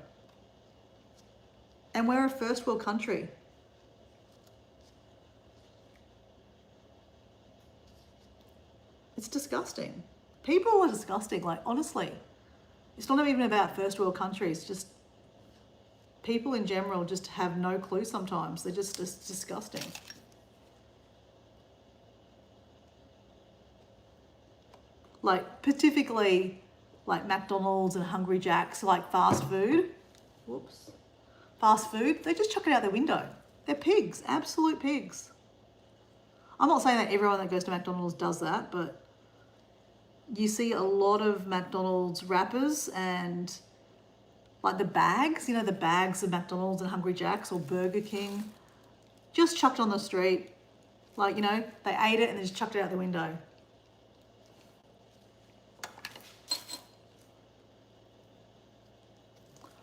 And we're a first world country. It's disgusting. People are disgusting, like, honestly. It's not even about first world countries, just people in general just have no clue sometimes. They're just disgusting. Like, specifically, like McDonald's and Hungry Jack's, like fast food. Whoops. Fast food, they just chuck it out their window. They're pigs, absolute pigs. I'm not saying that everyone that goes to McDonald's does that, but you see a lot of McDonald's wrappers and like the bags, you know, the bags of McDonald's and Hungry Jack's or Burger King, just chucked on the street. Like, you know, they ate it and they just chucked it out the window.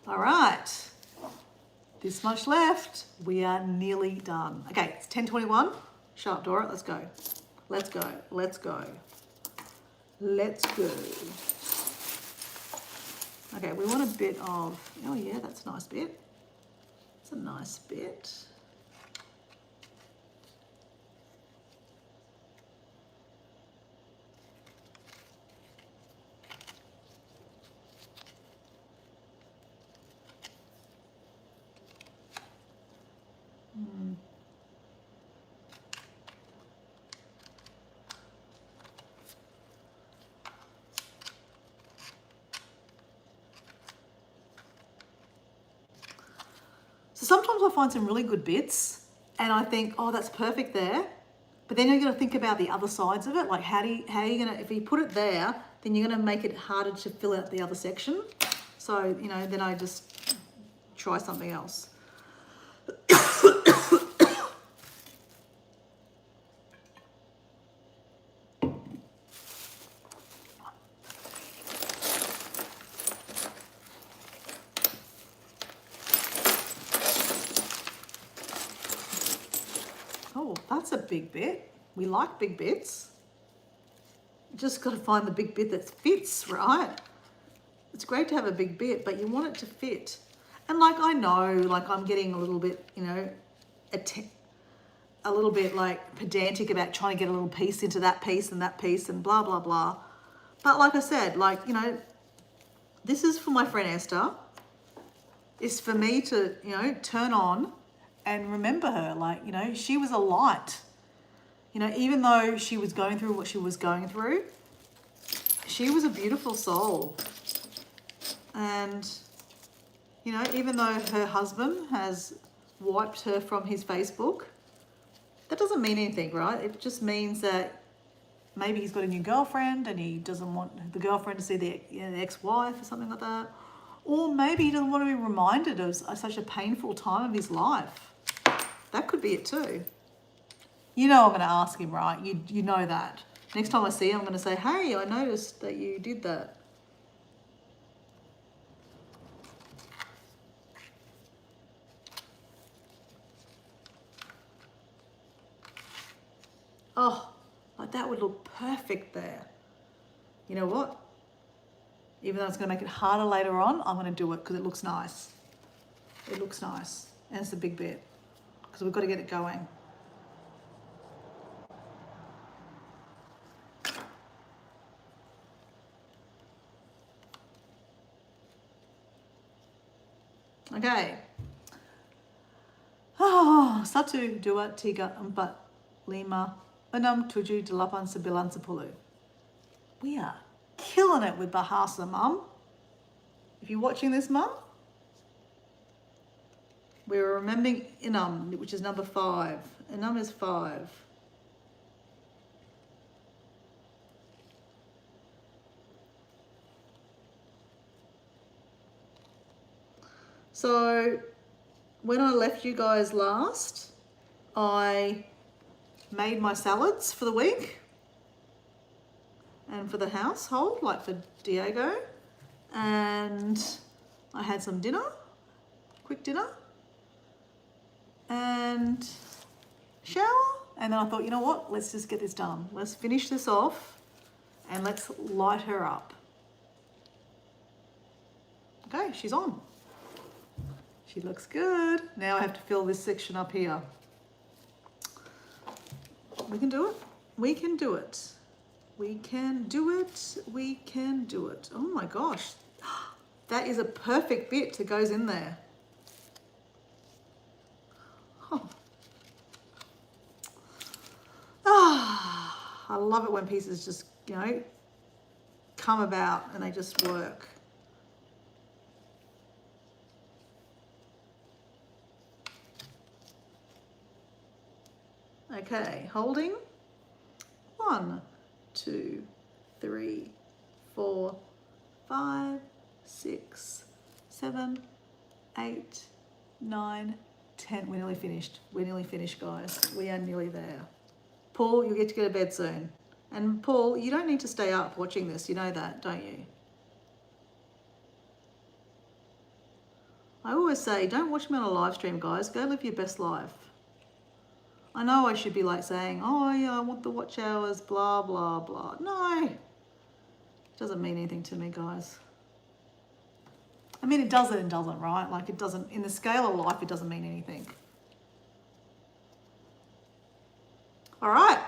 All right, this much left. We are nearly done. Okay, it's 10:21. Shut up, Dora. Let's go. Let's go. Let's go. Let's go. Okay, we want a bit of, oh yeah, that's a nice bit. It's a nice bit. So sometimes I find some really good bits and I think, oh, that's perfect there. But then you're going to think about the other sides of it. Like how are you going to, if you put it there, then you're going to make it harder to fill out the other section. So, you know, then I just try something else. Oh, that's a big bit. We like big bits. You just got to find the big bit that fits, right? It's great to have a big bit, but you want it to fit. And like, I know, like I'm getting a little bit, you know, a little bit like pedantic about trying to get a little piece into that piece and blah, blah, blah. But like I said, like, you know, this is for my friend Esther. It's for me to, you know, turn on and remember her. Like, you know, she was a light. You know, even though she was going through what she was going through, she was a beautiful soul. And, you know, even though her husband has wiped her from his Facebook, that doesn't mean anything, right? It just means that maybe he's got a new girlfriend and he doesn't want the girlfriend to see the, you know, the ex-wife or something like that. Or maybe he doesn't want to be reminded of such a painful time of his life. That could be it too. You know I'm going to ask him, right? You know that. Next time I see him, I'm going to say, hey, I noticed that you did that. Oh, like that would look perfect there. You know what? Even though it's going to make it harder later on, I'm going to do it because it looks nice. It looks nice. And it's a big bit because we've got to get it going. Okay. Oh, satu dua tiga empat lima enam tujuh delapan sembilan sepuluh. We are killing it with Bahasa, Mum. If you're watching this, Mum, we're remembering Inam, which is number 5. Inam is 5. So when I left you guys last, I made my salads for the week and for the household, like for Diego, and I had some dinner, quick dinner, and shower, and then I thought, you know what, let's just get this done. Let's finish this off and let's light her up. Okay, she's on. She looks good. Now I have to fill this section up here. We can do it. We can do it. We can do it. We can do it. Oh my gosh. That is a perfect bit that goes in there. Oh. Ah, I love it when pieces just, you know, come about and they just work. Okay, holding 1, 2, 3, 4, 5, 6, 7, 8, 9, 10. We're nearly finished. We're nearly finished, guys. We are nearly there. Paul, you'll get to go to bed soon. And Paul, you don't need to stay up watching this. You know that, don't you? I always say, don't watch me on a live stream, guys. Go live your best life. I know I should be like saying, oh yeah, I want the watch hours, blah, blah, blah. No, it doesn't mean anything to me, guys. I mean, it does and doesn't, right? Like it doesn't, in the scale of life, it doesn't mean anything. All right.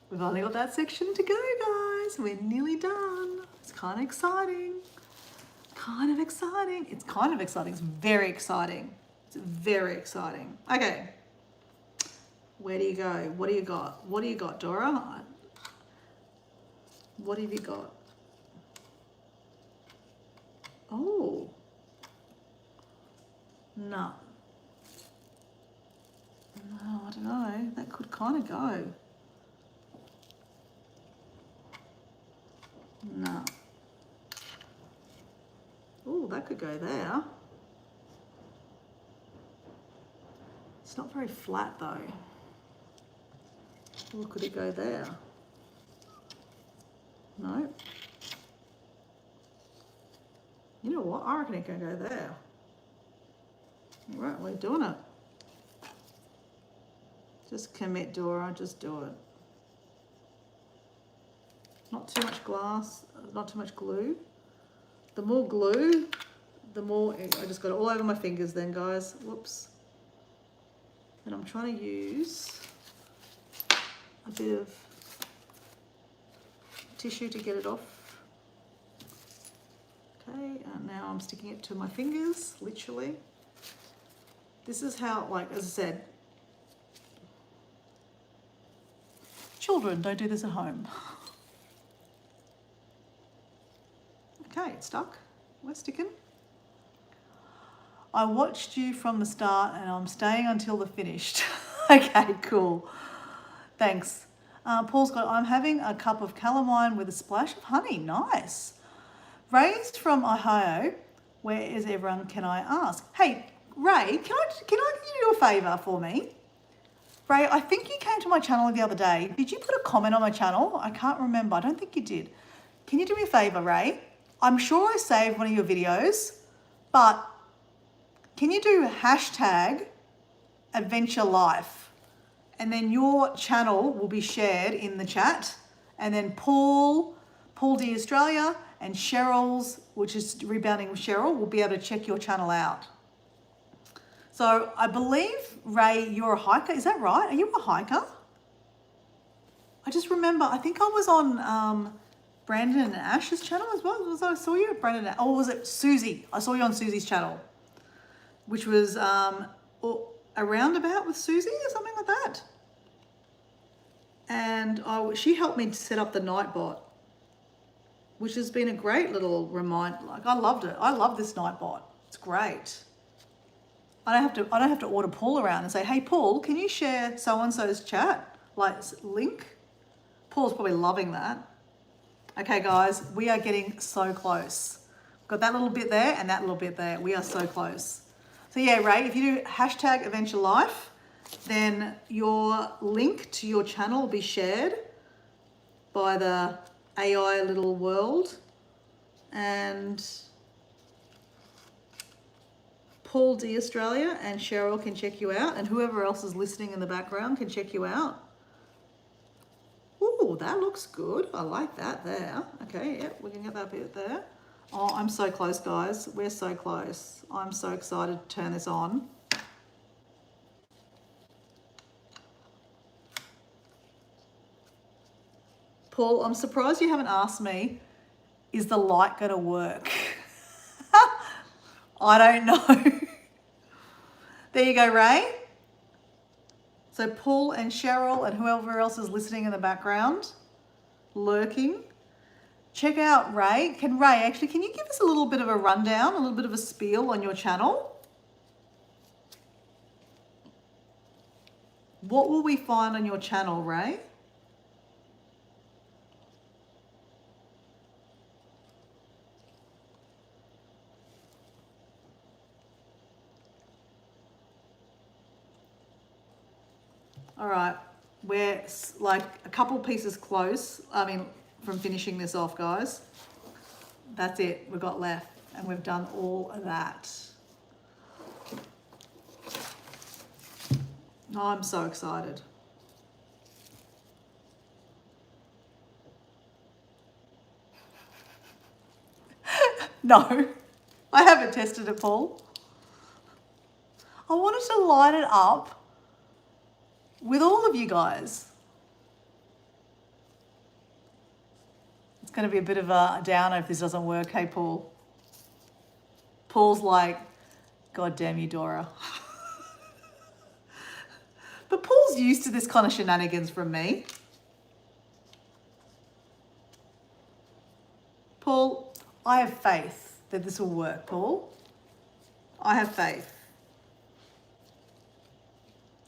We've only got that section to go, guys. We're nearly done. It's kind of exciting. Kind of exciting. It's kind of exciting. It's very exciting. It's very exciting. Okay. Where do you go? What do you got? What do you got, Dora? What have you got? Oh. No. No, I don't know. That could kind of go. No. Oh, that could go there. It's not very flat though. Or could it go there? No. You know what? I reckon it can go there. All right, we're doing it. Just commit, Dora. Just do it. Not too much glass, not too much glue. The more glue, the more, I just got it all over my fingers then, guys. Whoops. And I'm trying to use a bit of tissue to get it off. Okay, and now I'm sticking it to my fingers, literally. This is how, like, as I said, children, don't do this at home. Okay, it's stuck. We're sticking. I watched you from the start and I'm staying until the finished. Okay, cool. Thanks. Paul's got, I'm having a cup of calamine with a splash of honey. Nice. Ray's from Ohio. Where is everyone, can I ask? Hey, Ray, can I do a favour for me? Ray, I think you came to my channel the other day. Did you put a comment on my channel? I can't remember. I don't think you did. Can you do me a favour, Ray? I'm sure I saved one of your videos, but can you do hashtag adventure life? And then your channel will be shared in the chat. And then Paul D Australia and Cheryl's, which is Rebounding with Cheryl, will be able to check your channel out. So I believe, Ray, you're a hiker. Is that right? Are you a hiker? I just remember, I think I was on Brandon and Ash's channel as well. I saw you at Brandon, or was it Susie? I saw you on Susie's channel, which was a roundabout with Susie or something like that. And she helped me to set up the Nightbot, which has been a great little reminder. Like, I loved it. I love this Nightbot. It's great. I don't have to order Paul around and say, hey Paul, can you share so-and-so's chat, like link? Paul's probably loving that. Okay guys, we are getting so close. Got that little bit there and that little bit there. We are so close. So yeah, Ray, if you do hashtag adventure life, then your link to your channel will be shared by the AI little world, and Paul D Australia and Cheryl can check you out, and whoever else is listening in the background can check you out. Ooh, that looks good. I like that there. Okay, yep, we can get that bit there. Oh, I'm so close, guys. We're so close. I'm so excited to turn this on. Paul, I'm surprised you haven't asked me, is the light going to work? I don't know. There you go, Ray. So Paul and Cheryl and whoever else is listening in the background, lurking. Check out Ray. Can you give us a little bit of a rundown, a little bit of a spiel on your channel? What will we find on your channel, Ray? All right, we're like a couple pieces close, from finishing this off, guys. That's it, we've got left, and we've done all of that. I'm so excited. No, I haven't tested it, Paul. I wanted to line it up with all of you guys. It's going to be a bit of a downer if this doesn't work, hey, Paul. Paul's like, God damn you, Dora. But Paul's used to this kind of shenanigans from me. Paul, I have faith that this will work, Paul. I have faith.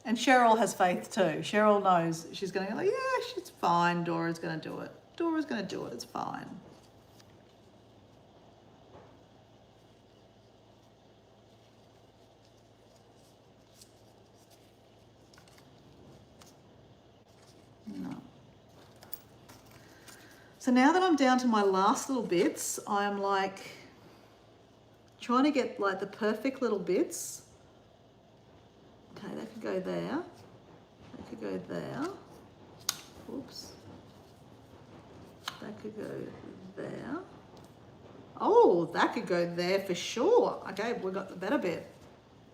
And Cheryl has faith too. Cheryl knows she's going to go like, yeah, it's fine. Dora's going to do it. Dora's going to do it. It's fine. No. So now that I'm down to my last little bits, I'm like trying to get like the perfect little bits. Okay, that could go there. That could go there. Oops. That could go there. Oh, that could go there for sure. Okay, we got the better bit.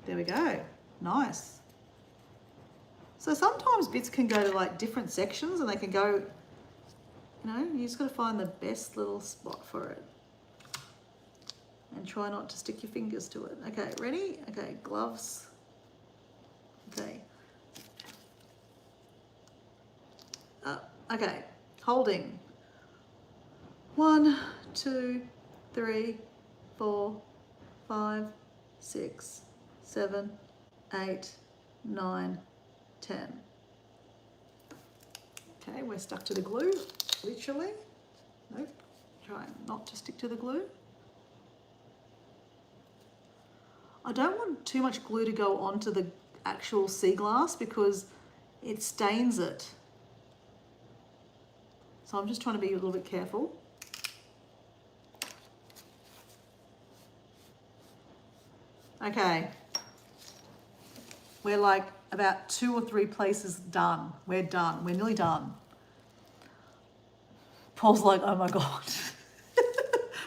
There we go. Nice. So sometimes bits can go to like different sections and they can go, you just got to find the best little spot for it. And try not to stick your fingers to it. Okay, ready? Okay, gloves. Okay. Okay, holding. 1, 2, 3, 4, 5, 6, 7, 8, 9, 10. Okay, we're stuck to the glue, literally. Nope, try not to stick to the glue. I don't want too much glue to go onto the actual sea glass because it stains it. So I'm just trying to be a little bit careful. Okay, we're like about 2 or 3 places done. We're done, we're nearly done. Paul's like, oh my God.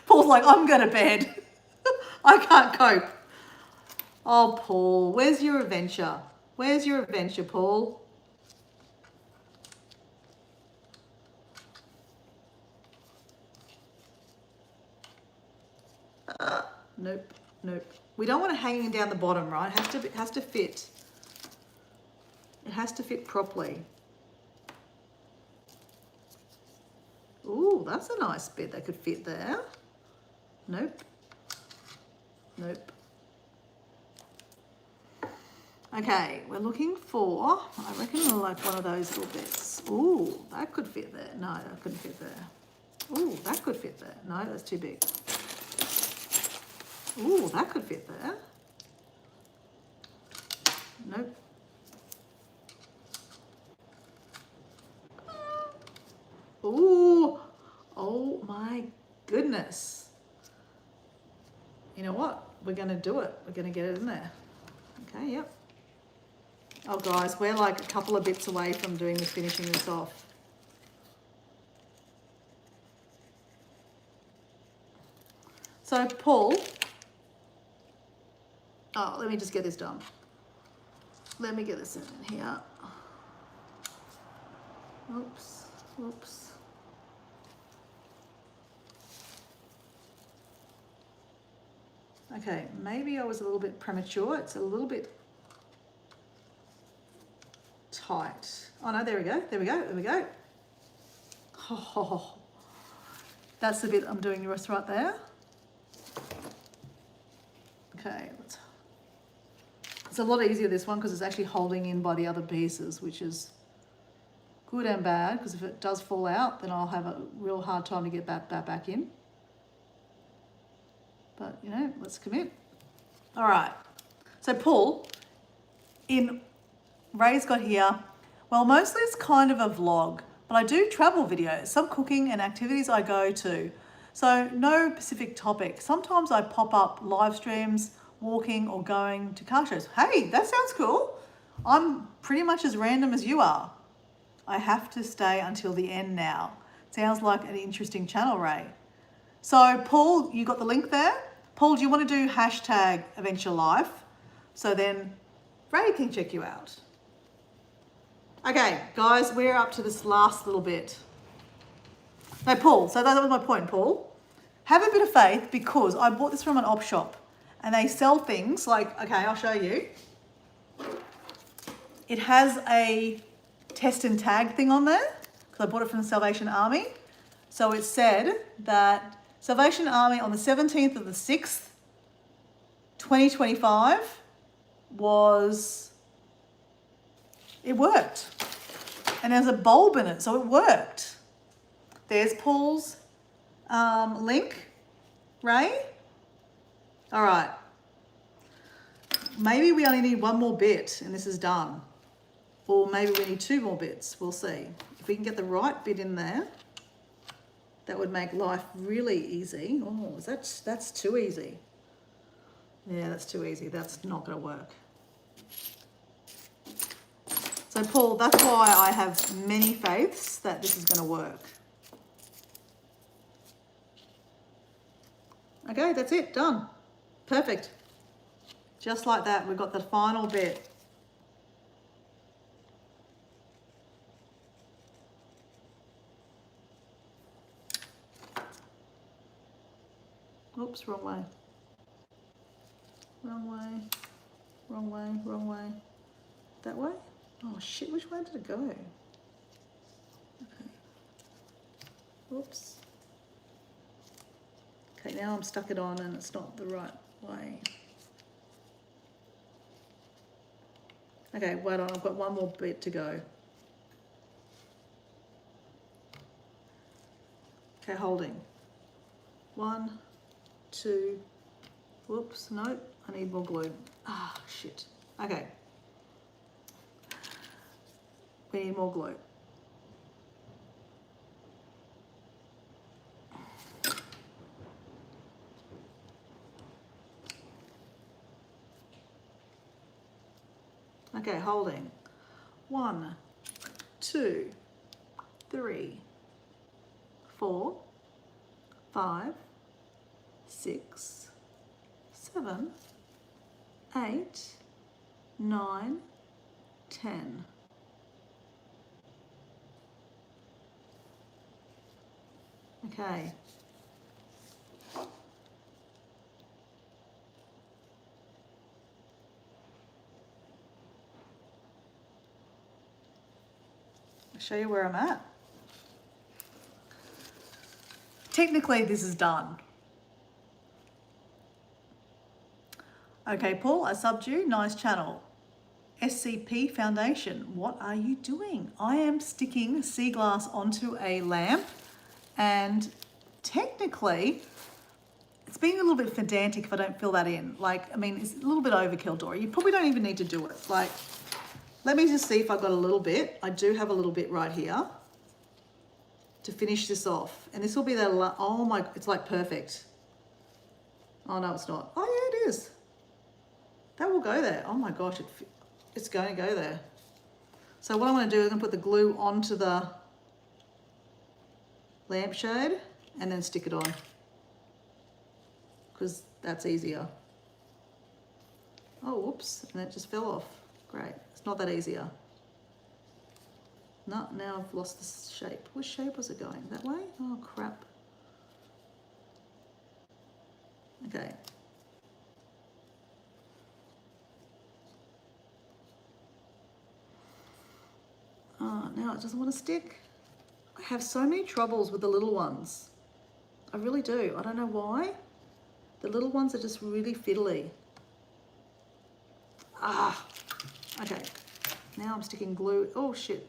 Paul's like, I'm going to bed. I can't cope. Oh, Paul, where's your adventure? Where's your adventure, Paul? Nope, nope. We don't want it hanging down the bottom, right? It has to fit. It has to fit properly. Ooh, that's a nice bit that could fit there. Nope. Nope. Okay, we're looking for, I reckon like one of those little bits. Ooh, that could fit there. No, that couldn't fit there. Ooh, that could fit there. No, that's too big. Ooh, that could fit there. Nope. Ooh, oh my goodness. You know what? We're going to do it. We're going to get it in there. Okay, yep. Oh guys, we're like a couple of bits away from doing this, finishing this off. So Paul, oh, let me just get this done. Let me get this in here. Oops, oops. Okay, maybe I was a little bit premature. It's a little bit tight. Oh no, there we go, there we go, there we go. Oh, that's the bit I'm doing just right there. Okay, it's a lot easier this one because it's actually holding in by the other pieces, which is good and bad because if it does fall out, then I'll have a real hard time to get that back in. But, you know, let's commit. All right. So Paul, Ray's got here, Well, mostly it's kind of a vlog, but I do travel videos, some cooking and activities I go to. So no specific topic. Sometimes I pop up live streams, walking or going to car shows. Hey, that sounds cool. I'm pretty much as random as you are. I have to stay until the end now. Sounds like an interesting channel, Ray. So Paul, you got the link there? Paul, do you want to do hashtag Adventure Life? So then Ray can check you out. Okay, guys, we're up to this last little bit. No, Paul, so that was my point, Paul. Have a bit of faith because I bought this from an op shop and they sell things like, okay, I'll show you. It has a test and tag thing on there because I bought it from the Salvation Army. So it said that Salvation Army on the 17th of the 6th, 2025 it worked. And there's a bulb in it, so it worked. There's Paul's link, Ray. All right. Maybe we only need one more bit and this is done. Or maybe we need two more bits, we'll see. If we can get the right bit in there, that would make life really easy. Oh, that's too easy. Yeah, that's too easy. That's not gonna work. So Paul, that's why I have many faiths that this is gonna work. Okay, that's it, done. Perfect. Just like that, we've got the final bit. Oops, wrong way. Wrong way, wrong way, wrong way. That way? Oh shit, which way did it go? Okay. Oops. Okay, now I'm stuck it on and it's not the right way. Okay, wait on, I've got one more bit to go. Okay, holding. 1, 2, whoops, nope, I need more glue. Ah, shit. Okay. We need more glue. Okay, holding. 1, 2, 3, 4, 5, 6, 7, 8, 9, 10. Okay. I'll show you where I'm at. Technically, this is done. Okay, Paul, I subbed you. Nice channel. SCP Foundation, what are you doing? I am sticking seaglass onto a lamp and technically it's being a little bit pedantic if I don't fill that in. Like, I mean, it's a little bit overkill, Dora. You probably don't even need to do it. Like, let me just see if I've got a little bit. I do have a little bit right here to finish this off. And this will be the, oh my, it's like perfect. Oh no, it's not. Oh yeah, it is. That will go there. Oh my gosh, it's going to go there. So what I'm going to do is I'm going to put the glue onto the lampshade and then stick it on because that's easier. Oh, whoops, and it just fell off. Great, it's not that easier. No, now I've lost the shape. Which shape was it going? That way? Oh crap. Okay. Oh, now it doesn't want to stick. I have so many troubles with the little ones. I really do. I don't know why. The little ones are just really fiddly. Ah, okay. Now I'm sticking glue. Oh shit.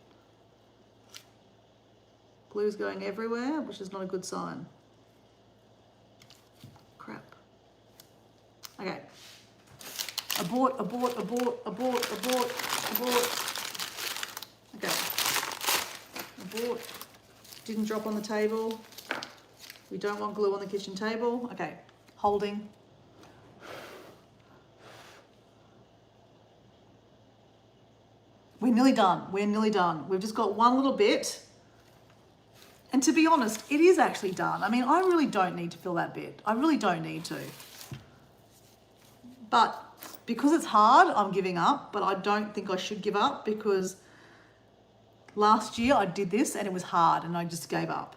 Glue's going everywhere, which is not a good sign. Crap. Okay. Abort, abort, abort, abort, abort, abort. Okay. bought didn't drop on the table. We don't want glue on the kitchen table. Okay, holding. We're nearly done. We're nearly done. We've just got one little bit. And to be honest, it is actually done. I mean, I really don't need to fill that bit. I really don't need to. But because it's hard, I'm giving up. But I don't think I should give up because last year I did this and it was hard and I just gave up.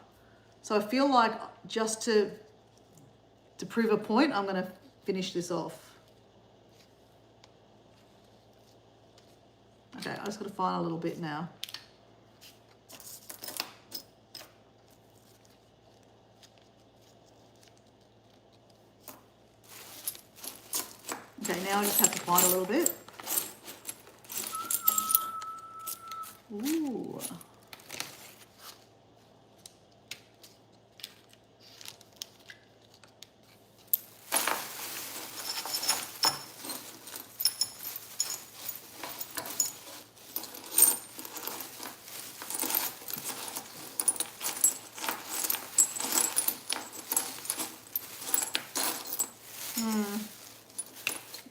So I feel like just to prove a point, I'm going to finish this off. Okay, I just got to find a little bit now. Okay, now I just have to find a little bit. Ooh.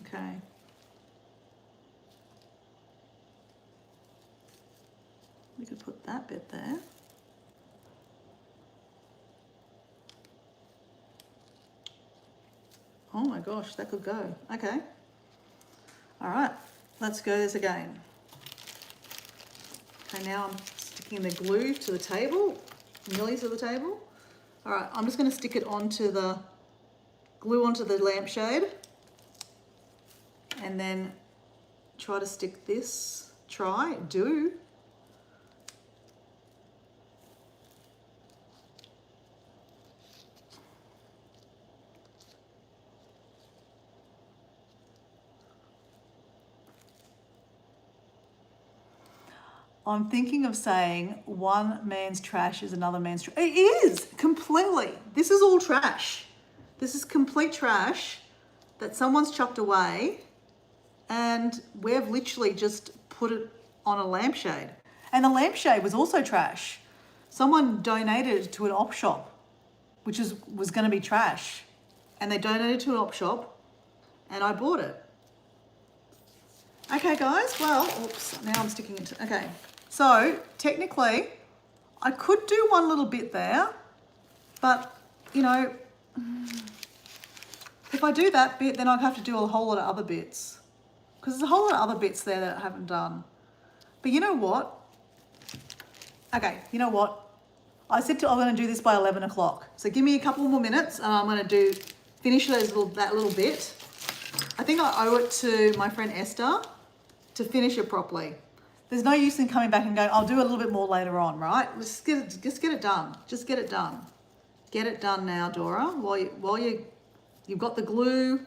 Okay. We could put that bit there. Oh my gosh, that could go. Okay. All right, let's go this again. Okay, now I'm sticking the glue to the table, nearly to the table. All right, I'm just going to stick it onto the glue onto the lampshade and then try to stick this, do. I'm thinking of saying one man's trash is another man's trash. It is, completely. This is all trash. This is complete trash that someone's chucked away and we've literally just put it on a lampshade. And the lampshade was also trash. Someone donated to an op shop, which was going to be trash. And they donated to an op shop and I bought it. Okay, guys, well, oops, now I'm sticking it to, okay. So technically, I could do one little bit there, but you know, if I do that bit, then I'd have to do a whole lot of other bits because there's a whole lot of other bits there that I haven't done. But you know what? Okay, you know what? I said I'm going to do this by 11 o'clock. So give me a couple more minutes and I'm going to finish that little bit. I think I owe it to my friend Esther to finish it properly. There's no use in coming back and going, I'll do a little bit more later on, right? Just get it done. Just get it done. Get it done now, Dora. While you've got the glue.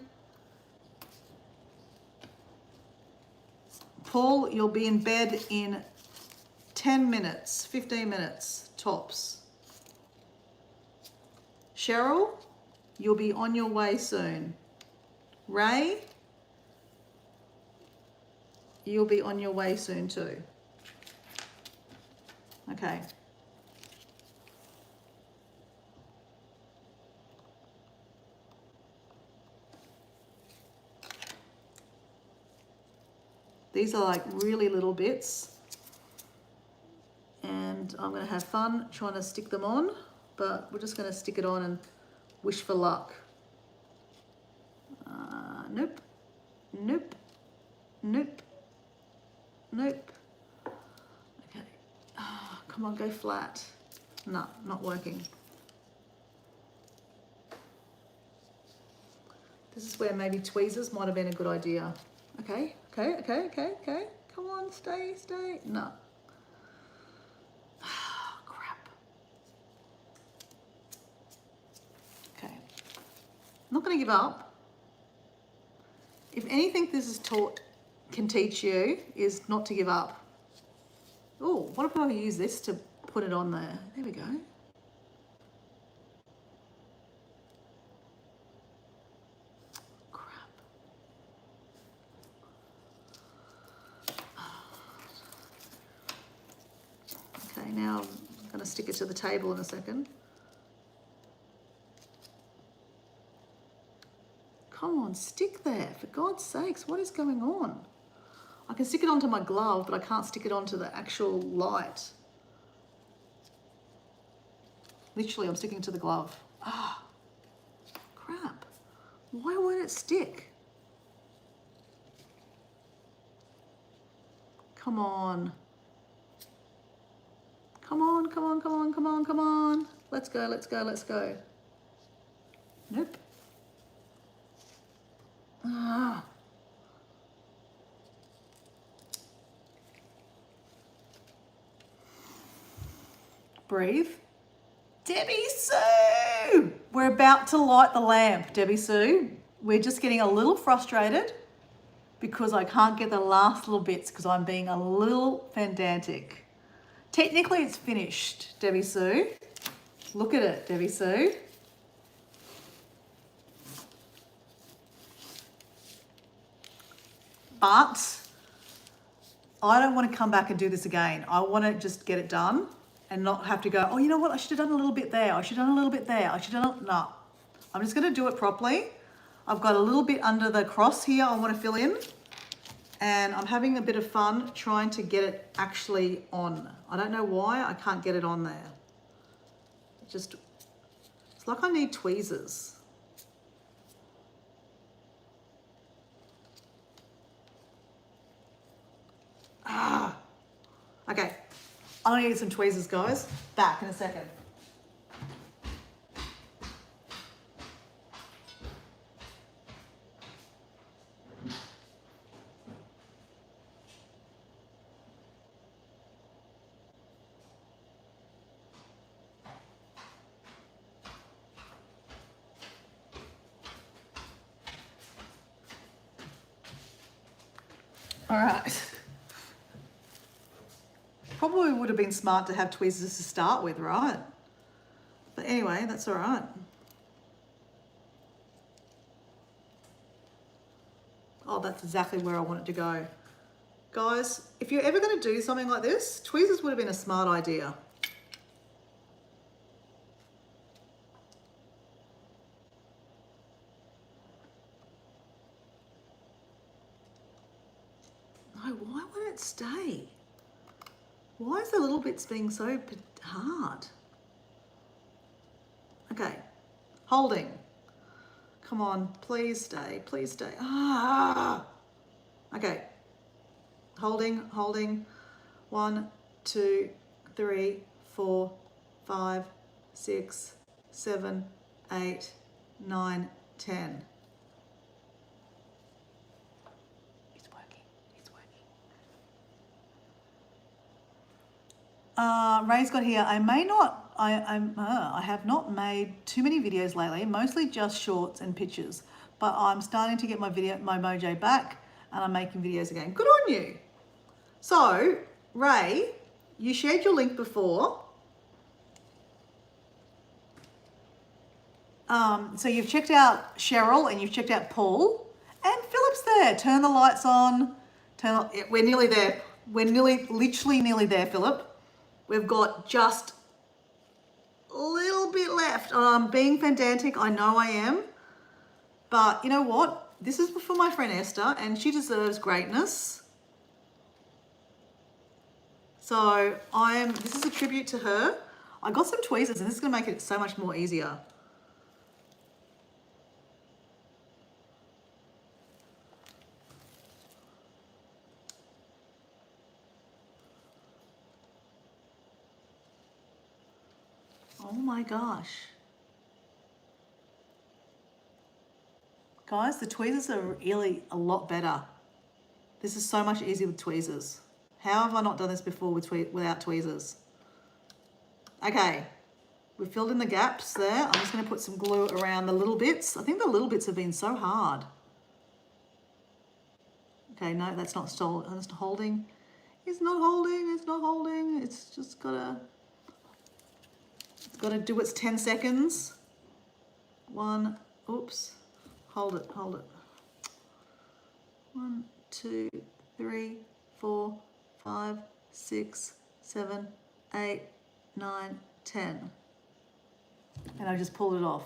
Paul, you'll be in bed in 10 minutes, 15 minutes, tops. Cheryl, you'll be on your way soon. Ray, you'll be on your way soon too. Okay. These are like really little bits. And I'm going to have fun trying to stick them on, but we're just going to stick it on and wish for luck. Nope. Nope. Nope. Nope. Okay. Oh, come on, go flat. No, not working. This is where maybe tweezers might have been a good idea. Okay, okay. Come on, stay. No. Oh, crap. Okay. I'm not going to give up. If anything this can teach you is not to give up. Oh, what if I use this to put it on there? There we go. Crap. Okay, now stick it to the table in a second. Come on, stick there. For God's sakes, what is going on? I can stick it onto my glove, but I can't stick it onto the actual light. Literally, I'm sticking to the glove. Ah, crap. Why won't it stick? Come on. Come on, come on, come on, come on, come on. Let's go, let's go, let's go. Nope. Ah. Breathe. Debbie Sue! We're about to light the lamp, Debbie Sue. We're just getting a little frustrated because I can't get the last little bits because I'm being a little pedantic. Technically, it's finished, Debbie Sue. Look at it, Debbie Sue. But I don't want to come back and do this again. I want to just get it done and not have to go, oh, you know what? I should have done a little bit there. I should have done a little bit there. I should have done, no. I'm just going to do it properly. I've got a little bit under the cross here I want to fill in. And I'm having a bit of fun trying to get it actually on. I don't know why I can't get it on there. It's like I need tweezers. Ah, okay. I'm gonna need some tweezers, guys. Back in a second. All right. Probably would have been smart to have tweezers to start with, right? But anyway, that's all right. Oh, that's exactly where I want it to go. Guys, if you're ever going to do something like this, tweezers would have been a smart idea. No, why won't it stay? Why is the little bits being so hard? Okay, holding. Come on, please stay, please stay. Ah! Okay, holding. 1, 2, 3, 4, 5, 6, 7, 8, 9, 10. It's working. Ray's got here. I have not made too many videos lately, mostly just shorts and pictures. But I'm starting to get my mojo back, and I'm making videos again. Good on you. So, Ray, you shared your link before. So you've checked out Cheryl and you've checked out Paul, and Philip's there. Turn the lights on. We're nearly there. We're literally nearly there, Philip. We've got just a little bit left. I'm being pedantic, I know I am. But you know what? This is for my friend Esther, and she deserves greatness. So this is a tribute to her. I got some tweezers, and this is gonna make it so much more easier. Oh my gosh. Guys, the tweezers are really a lot better. This is so much easier with tweezers. How have I not done this before without tweezers? Okay, we've filled in the gaps there. I'm just going to put some glue around the little bits. I think the little bits have been so hard. Okay, no, that's not holding. It's not holding. It's just got to do its 10 seconds. Oops. Hold it. 1, 2, 3, 4, 5, 6, 7, 8, 9, 10. And I just pulled it off.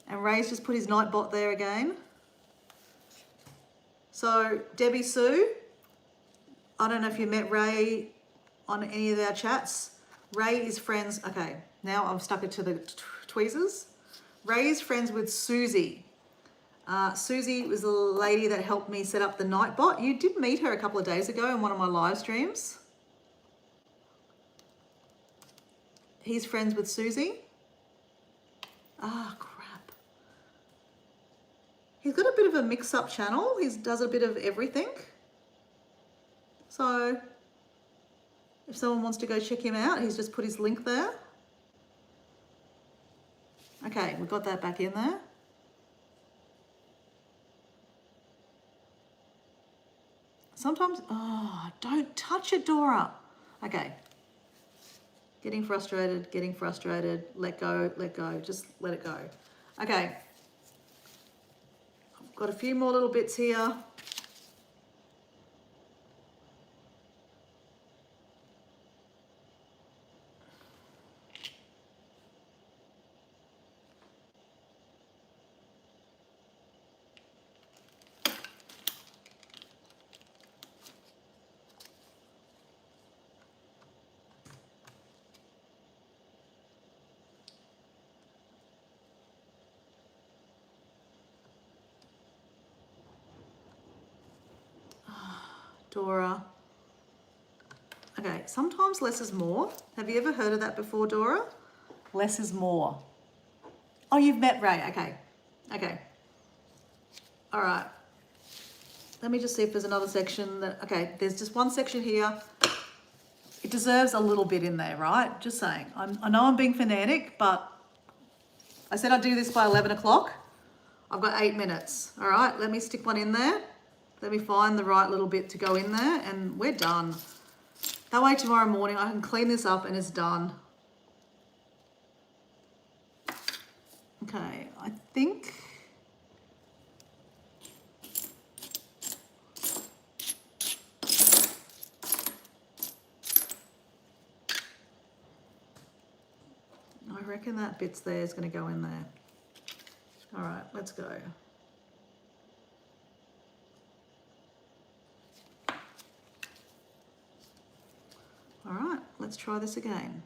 And Ray's just put his Nightbot there again. So Debbie Sue, I don't know if you met Ray on any of our chats. Ray is friends, okay, now I'm stuck into the tweezers. Ray is friends with Susie. Susie was the lady that helped me set up the Nightbot. You did meet her a couple of days ago in one of my live streams. He's friends with Susie. Ah, crap. He's got a bit of a mix-up channel. He does a bit of everything. So if someone wants to go check him out, he's just put his link there. Okay, we've got that back in there. Sometimes, oh, don't touch it, Dora. Okay. Getting frustrated, let go, just let it go. Okay. I've got a few more little bits here. Dora. Okay, sometimes less is more. Have you ever heard of that before, Dora? Less is more. Oh, you've met Ray. Okay. Okay. All right. Let me just see if there's another section that, okay, there's just one section here. It deserves a little bit in there, right? Just saying. I know I'm being fanatic, but I said I'd do this by 11 o'clock. I've got 8 minutes. All right, let me stick one in there. Let me find the right little bit to go in there and we're done. That way tomorrow morning I can clean this up and it's done. Okay, I think. I reckon that bit's there is going to go in there. All right, let's go. All right, let's try this again.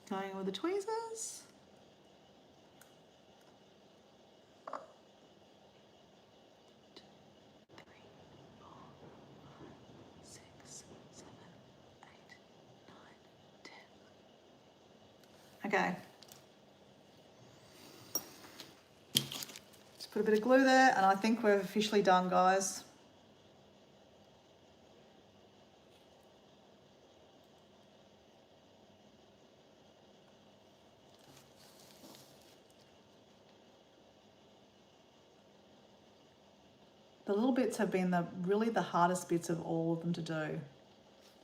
Going with the tweezers. Okay. Just put a bit of glue there and I think we're officially done, guys. The little bits have been really the hardest bits of all of them to do.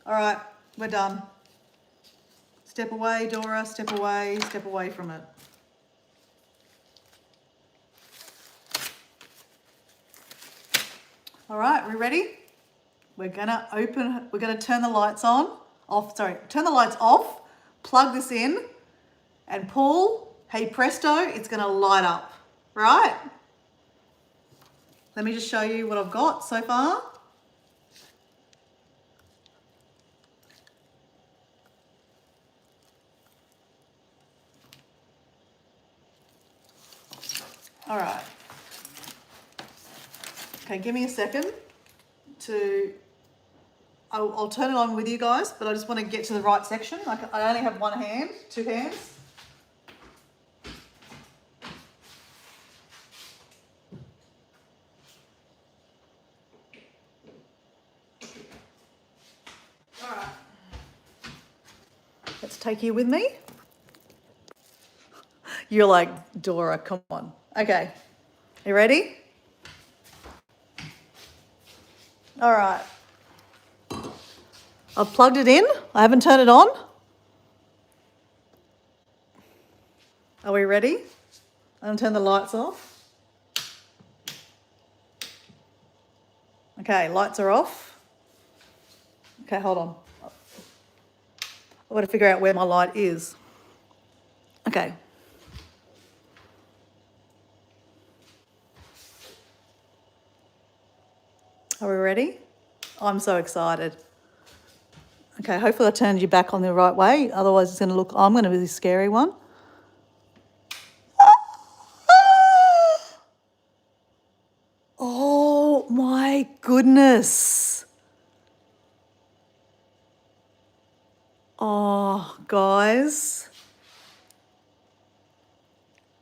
All right, we're done. Step away, Dora, step away from it. All right, we ready? We're gonna turn the lights turn the lights off, plug this in and pull. Hey presto, it's gonna light up, right? Let me just show you what I've got so far. All right. Okay, give me a second I'll turn it on with you guys, but I just want to get to the right section. I only have two hands. All right. Let's take you with me. You're like, Dora, come on. Okay, you ready? All right. I've plugged it in. I haven't turned it on. Are we ready? I'm going to turn the lights off. Okay, lights are off. Okay, hold on. I've got to figure out where my light is. Okay. Are we ready? I'm so excited. Okay, hopefully I turned you back on the right way. Otherwise it's going to look, I'm going to be the scary one. Oh my goodness. Oh, guys.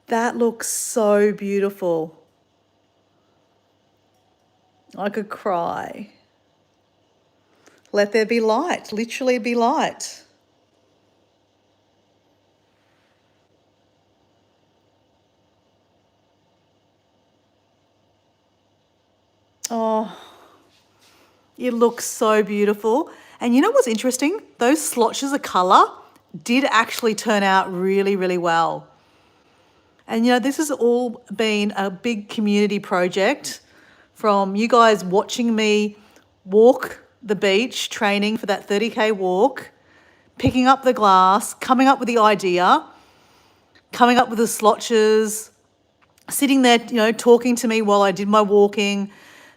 That looks so beautiful. I could cry. Let there be light, literally be light. Oh, it looks so beautiful. And you know what's interesting? Those swatches of colour did actually turn out really, really well. And you know, this has all been a big community project from you guys watching me walk the beach, training for that 30K walk, picking up the glass, coming up with the idea, coming up with the swatches, sitting there, you know, talking to me while I did my walking,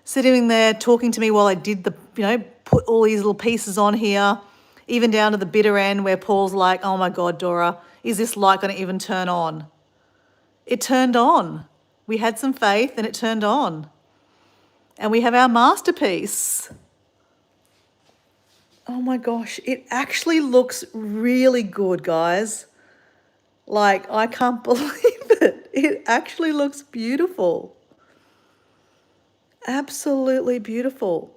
sitting there talking to me while I did the, you know, put all these little pieces on here, even down to the bitter end where Paul's like, oh my God, Dora, is this light going to even turn on? It turned on. We had some faith and it turned on. And we have our masterpiece. Oh my gosh, it actually looks really good, guys. Like, I can't believe it. It actually looks beautiful. Absolutely beautiful.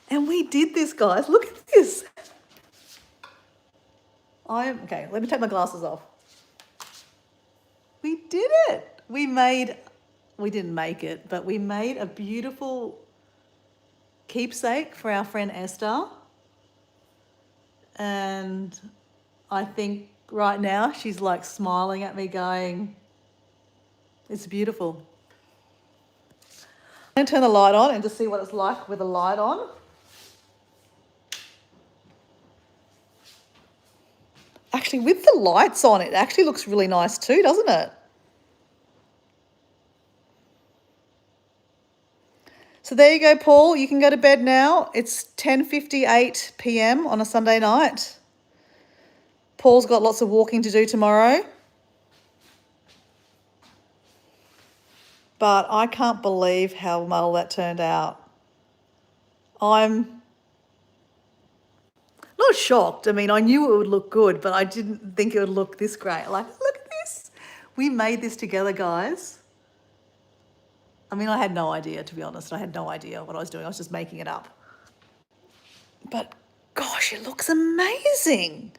And we did this, guys. Look at this. Okay, let me take my glasses off. We did it. We didn't make it, but we made a beautiful keepsake for our friend Esther. And I think right now she's like smiling at me going, it's beautiful. I'm going to turn the light on and just see what it's like with the light on. Actually, with the lights on, it actually looks really nice too, doesn't it? So there you go, Paul. You can go to bed now. It's 10:58 p.m. on a Sunday night. Paul's got lots of walking to do tomorrow. But I can't believe how well that turned out. I'm not shocked. I mean, I knew it would look good, but I didn't think it would look this great. Like, look at this. We made this together, guys. I mean, I had no idea, to be honest. I had no idea what I was doing. I was just making it up. But gosh, it looks amazing.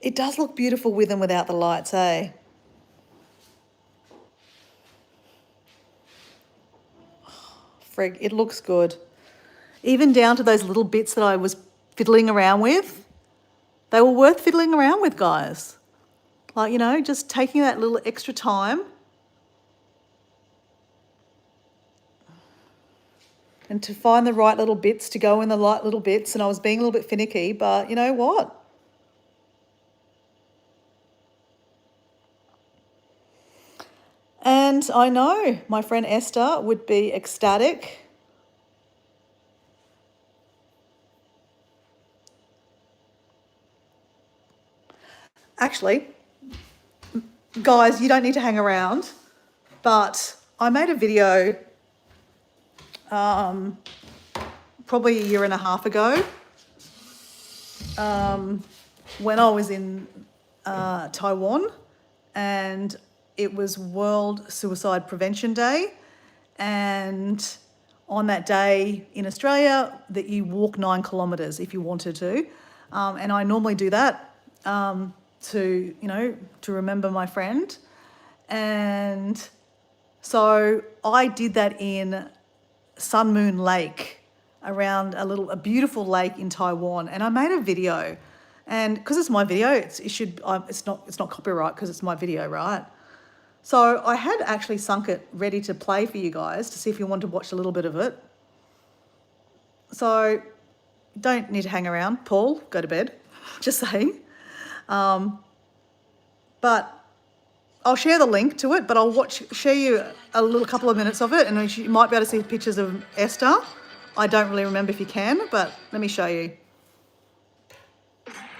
It does look beautiful with and without the lights, eh? Frig, it looks good. Even down to those little bits that I was fiddling around with. They were worth fiddling around with, guys. Like, you know, just taking that little extra time. And to find the right little bits to go in the right little bits. And I was being a little bit finicky, but you know what? And I know my friend Esther would be ecstatic. Actually, guys, you don't need to hang around, but I made a video probably a year and a half ago when I was in Taiwan, and it was World Suicide Prevention Day, and on that day in Australia that you walk 9 kilometres if you wanted to, and I normally do that to, you know, to remember my friend. And so I did that in Sun Moon Lake, around a beautiful lake in Taiwan, and I made a video. And because it's my video, it's not copyright because it's my video, right? So I had actually sunk it ready to play for you guys to see if you want to watch a little bit of it. So don't need to hang around. Paul, go to bed. Just saying. But I'll share the link to it, but I'll share you a little couple of minutes of it, and you might be able to see pictures of Esther. I don't really remember if you can, but let me show you.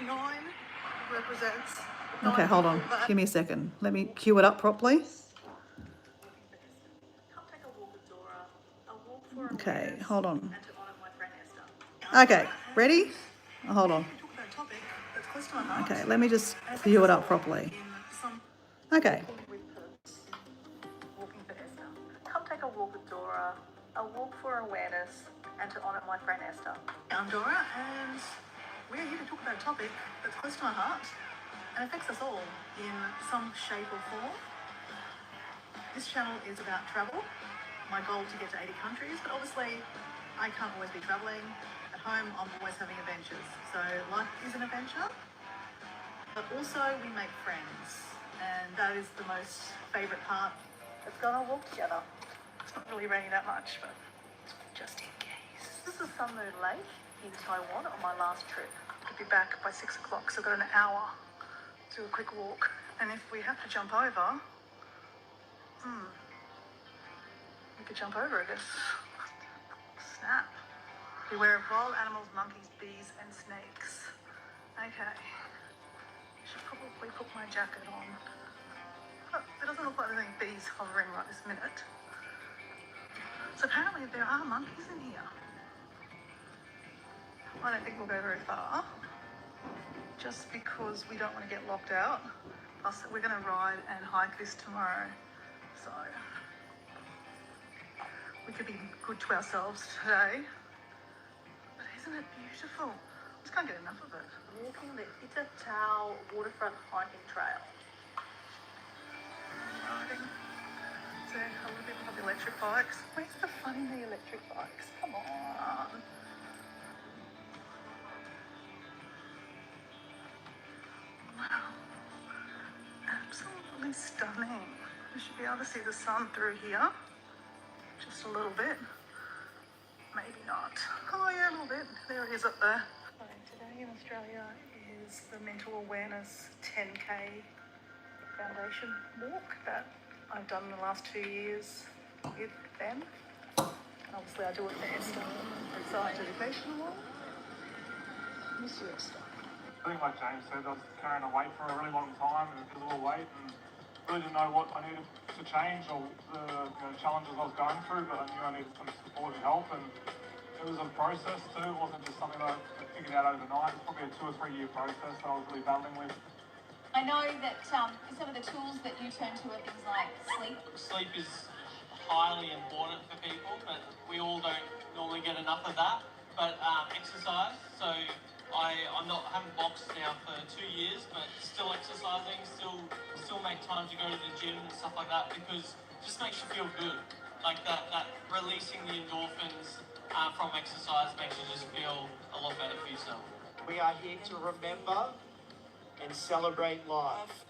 9 represents... Okay, hold on. Give me a second. Let me cue it up properly. Okay, hold on. Okay, ready? Hold on. Okay, let me just cue it up properly. Okay. Come take a walk with Dora, a walk for awareness, and to honour my friend Esther. I'm Dora, and we're here to talk about a topic that's close to my heart and affects us all in some shape or form. This channel is about travel. My goal to get to 80 countries, but obviously I can't always be travelling. At home, I'm always having adventures. So life is an adventure, but also we make friends, and that is the most favourite part. Let's go on a walk together. It's not really raining that much, but just in case. This is Sun Moon Lake in Taiwan on my last trip. Could be back by 6 o'clock, so I've got an hour to do a quick walk. And if we have to jump over, we could jump over, I guess. Snap. Beware of wild animals, monkeys, bees, and snakes. Okay. Should probably put my jacket on. Oh, it doesn't look like there's any bees hovering right this minute. So apparently there are monkeys in here. I don't think we'll go very far, just because we don't want to get locked out. Plus, we're going to ride and hike this tomorrow, so we could be good to ourselves today. But isn't it beautiful? I just can't get enough of it. Walking the Itatao waterfront hiking trail. Riding. So a little bit of the electric bikes. Where's the fun in the electric bikes? Come on. Wow. Absolutely stunning. You should be able to see the sun through here. Just a little bit. Maybe not. Oh yeah, a little bit. There it is up there. So today in Australia is the Mental Awareness 10K Foundation walk that I've done in the last 2 years with them. And obviously I do it for Esther. So educational walk. Miss you, Esther. I think like James said, I was carrying a weight for a really long time, an invisible weight, and really didn't know what I needed to change or the challenges I was going through, but I knew I needed some support and help, and it was a process too. It wasn't just something that I figured out overnight. It was probably a 2 or 3 year process that I was really battling with. I know that some of the tools that you turn to are things like sleep. Sleep is highly important for people, but we all don't normally get enough of that. But exercise, so I haven't boxed now for 2 years, but still exercising, still make time to go to the gym and stuff like that, because it just makes you feel good. Like that releasing the endorphins from exercise makes you just feel a lot better for yourself. We are here to remember and celebrate life.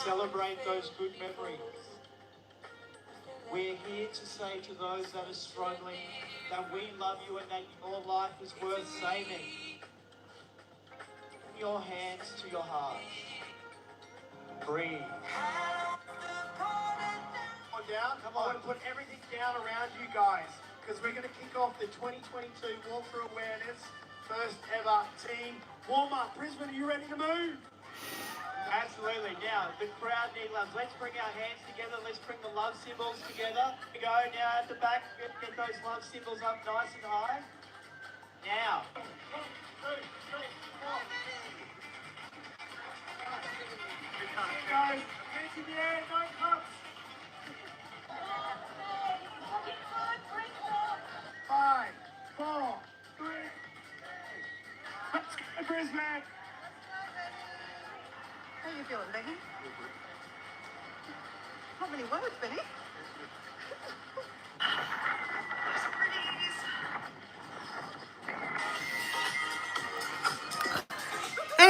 Celebrate those good memories. We're here to say to those that are struggling that we love you and that your life is worth saving. Put your hands to your heart. Breathe. Down. Come on. I want to put everything down around you guys, because we're going to kick off the 2022 Walk for Awareness first ever team warm-up. Brisbane, are you ready to move? Absolutely. Now, the crowd need love. Let's bring our hands together. Let's bring the love symbols together. We go now at the back. Get those love symbols up nice and high. Now. 1, 2, 3, 4. Guys, hands in the air, no cups. 5, 4, 3. Let's go, Brisbane. How are you feeling, Becky? Not many words, Benny.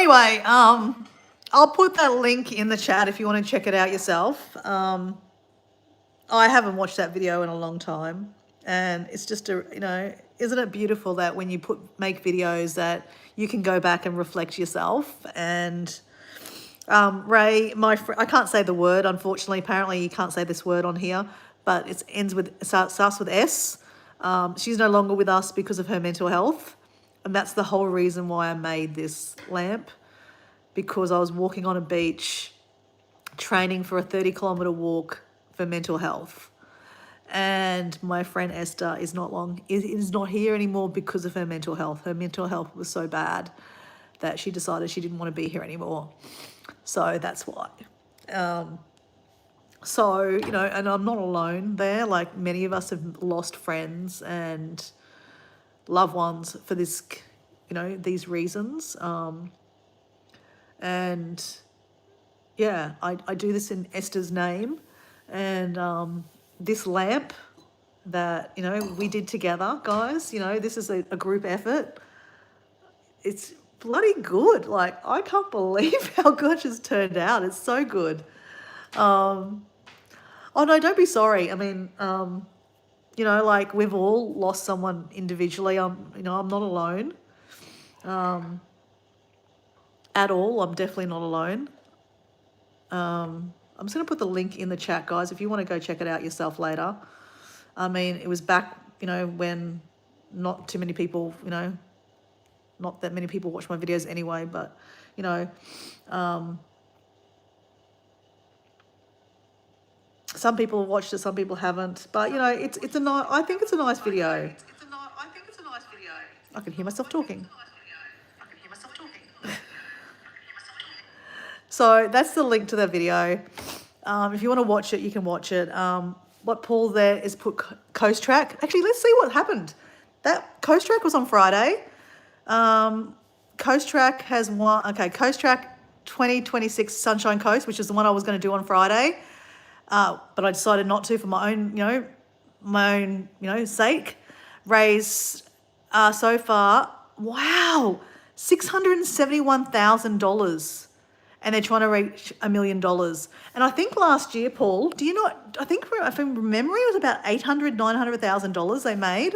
anyway, I'll put that link in the chat if you want to check it out yourself. I haven't watched that video in a long time, and it's just isn't it beautiful that when you make videos that you can go back and reflect yourself? And Ray, I can't say the word, unfortunately. Apparently, you can't say this word on here, but it starts with S. She's no longer with us because of her mental health, and that's the whole reason why I made this lamp, because I was walking on a beach, training for a 30-kilometer walk for mental health, and my friend Esther is not here anymore because of her mental health. Her mental health was so bad that she decided she didn't want to be here anymore. So that's why. So, and I'm not alone there. Like, many of us have lost friends and loved ones for this, these reasons. And yeah, I do this in Esther's name. And this lamp that, we did together, guys, this is a group effort. It's bloody good. Like, I can't believe how good it's turned out. It's so good. Oh no, don't be sorry. I mean, like, we've all lost someone individually. I'm not alone. At all. I'm definitely not alone. I'm just going to put the link in the chat, guys, if you want to go check it out yourself later. I mean, it was back, when not too many people, not that many people watch my videos anyway, but, some people have watched it, some people haven't. But, it's a nice, I think it's a nice video. I think it's a nice video. I can hear myself talking. So that's the link to the video. If you want to watch it, you can watch it. What Paul there is put Coast Track. Actually, let's see what happened. That Coast Track was on Friday. Coast Track has one. Okay, Coast Track 2026 Sunshine Coast, which is the one I was going to do on Friday. But I decided not to for my own, sake. Raised so far, wow, $671,000. And they're trying to reach $1 million. And I think last year, Paul, I think from memory, it was about $900,000 they made.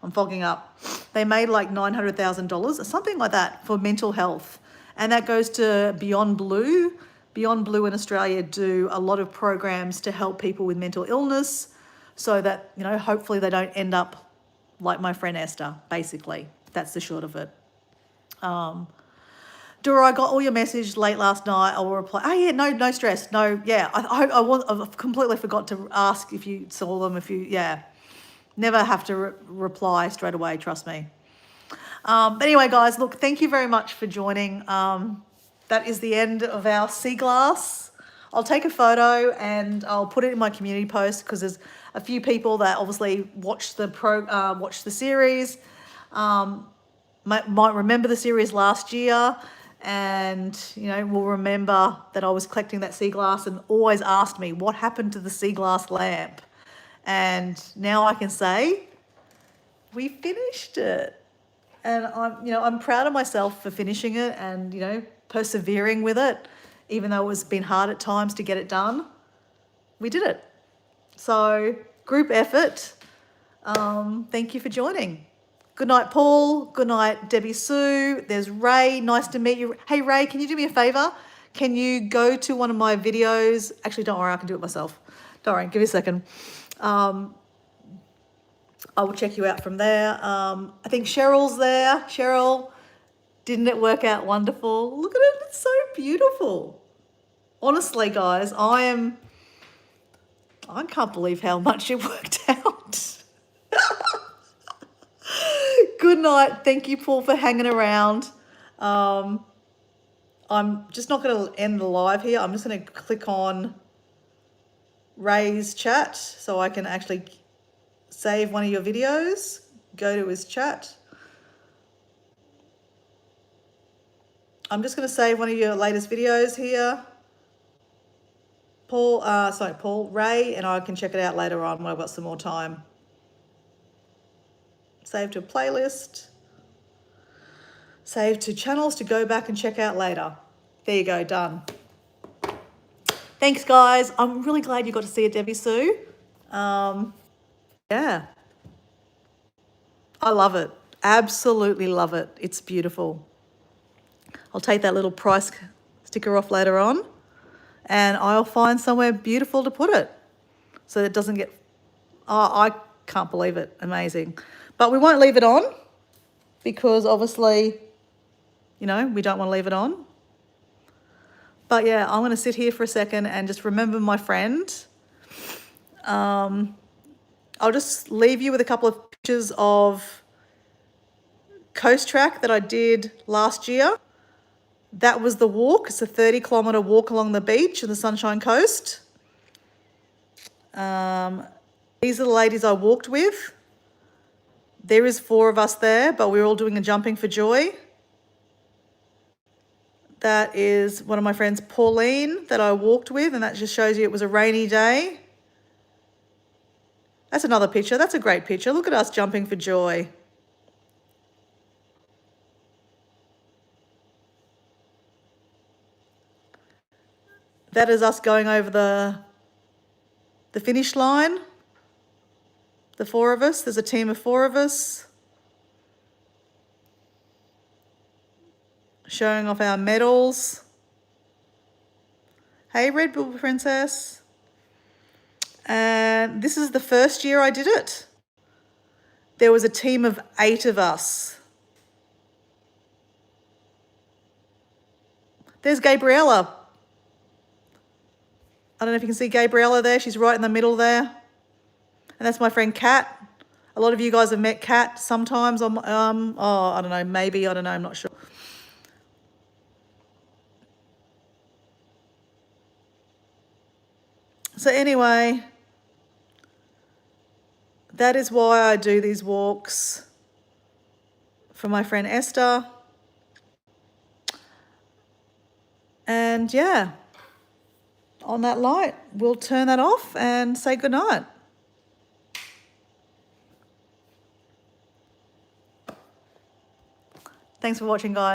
I'm fogging up. They made like $900,000, something like that, for mental health. And that goes to Beyond Blue. Beyond Blue in Australia do a lot of programs to help people with mental illness so that, hopefully they don't end up like my friend Esther, basically. That's the short of it. Dora, I got all your message late last night. I will reply. Oh yeah, no stress. No, yeah. I completely forgot to ask if you saw them. Never have to reply straight away. Trust me. But anyway, guys, look, thank you very much for joining. That is the end of our seaglass. I'll take a photo and I'll put it in my community post because there's a few people that obviously watched the series. Might remember the series last year. And, will remember that I was collecting that sea glass and always asked me, what happened to the sea glass lamp? And now I can say, we finished it. And I'm proud of myself for finishing it and, persevering with it, even though it's been hard at times to get it done. We did it. So, group effort. Thank you for joining. Good night, Paul. Good night, Debbie Sue. There's Ray. Nice to meet you. Hey, Ray, can you do me a favor? Can you go to one of my videos? Actually, don't worry. I can do it myself. Don't worry. Give me a second. I will check you out from there. I think Cheryl's there. Cheryl, didn't it work out wonderful? Look at it. It's so beautiful. Honestly, guys, I can't believe how much it worked out. Good night. Thank you, Paul, for hanging around. I'm just not going to end the live here. I'm just going to click on Ray's chat so I can actually save one of your videos. Go to his chat. I'm just going to save one of your latest videos here. Paul, Ray, and I can check it out later on when I've got some more time. Save to a playlist. Save to channels to go back and check out later. There you go, done. Thanks, guys. I'm really glad you got to see it, Debbie Sue. Yeah. I love it. Absolutely love it. It's beautiful. I'll take that little price sticker off later on, and I'll find somewhere beautiful to put it so that it doesn't get... Oh, I can't believe it. Amazing. But we won't leave it on because obviously, you know, we don't want to leave it on. But yeah, I'm going to sit here for a second and just remember my friend. I'll just leave you with a couple of pictures of Coast Track that I did last year. That was the walk. It's a 30-kilometre walk along the beach in the Sunshine Coast. These are the ladies I walked with. There is 4 of us there, but we're all doing a jumping for joy. That is one of my friends, Pauline, that I walked with, and that just shows you it was a rainy day. That's another picture. That's a great picture. Look at us jumping for joy. That is us going over the finish line. The 4 of us. There's a team of 4 of us. Showing off our medals. Hey, Red Bull Princess. And this is the first year I did it. There was a team of 8 of us. There's Gabriella. I don't know if you can see Gabriella there. She's right in the middle there. And that's my friend Kat. A lot of you guys have met Kat sometimes. I don't know, maybe, I don't know, I'm not sure. So anyway, that is why I do these walks for my friend Esther. And yeah, on that light, we'll turn that off and say goodnight. Thanks for watching, guys.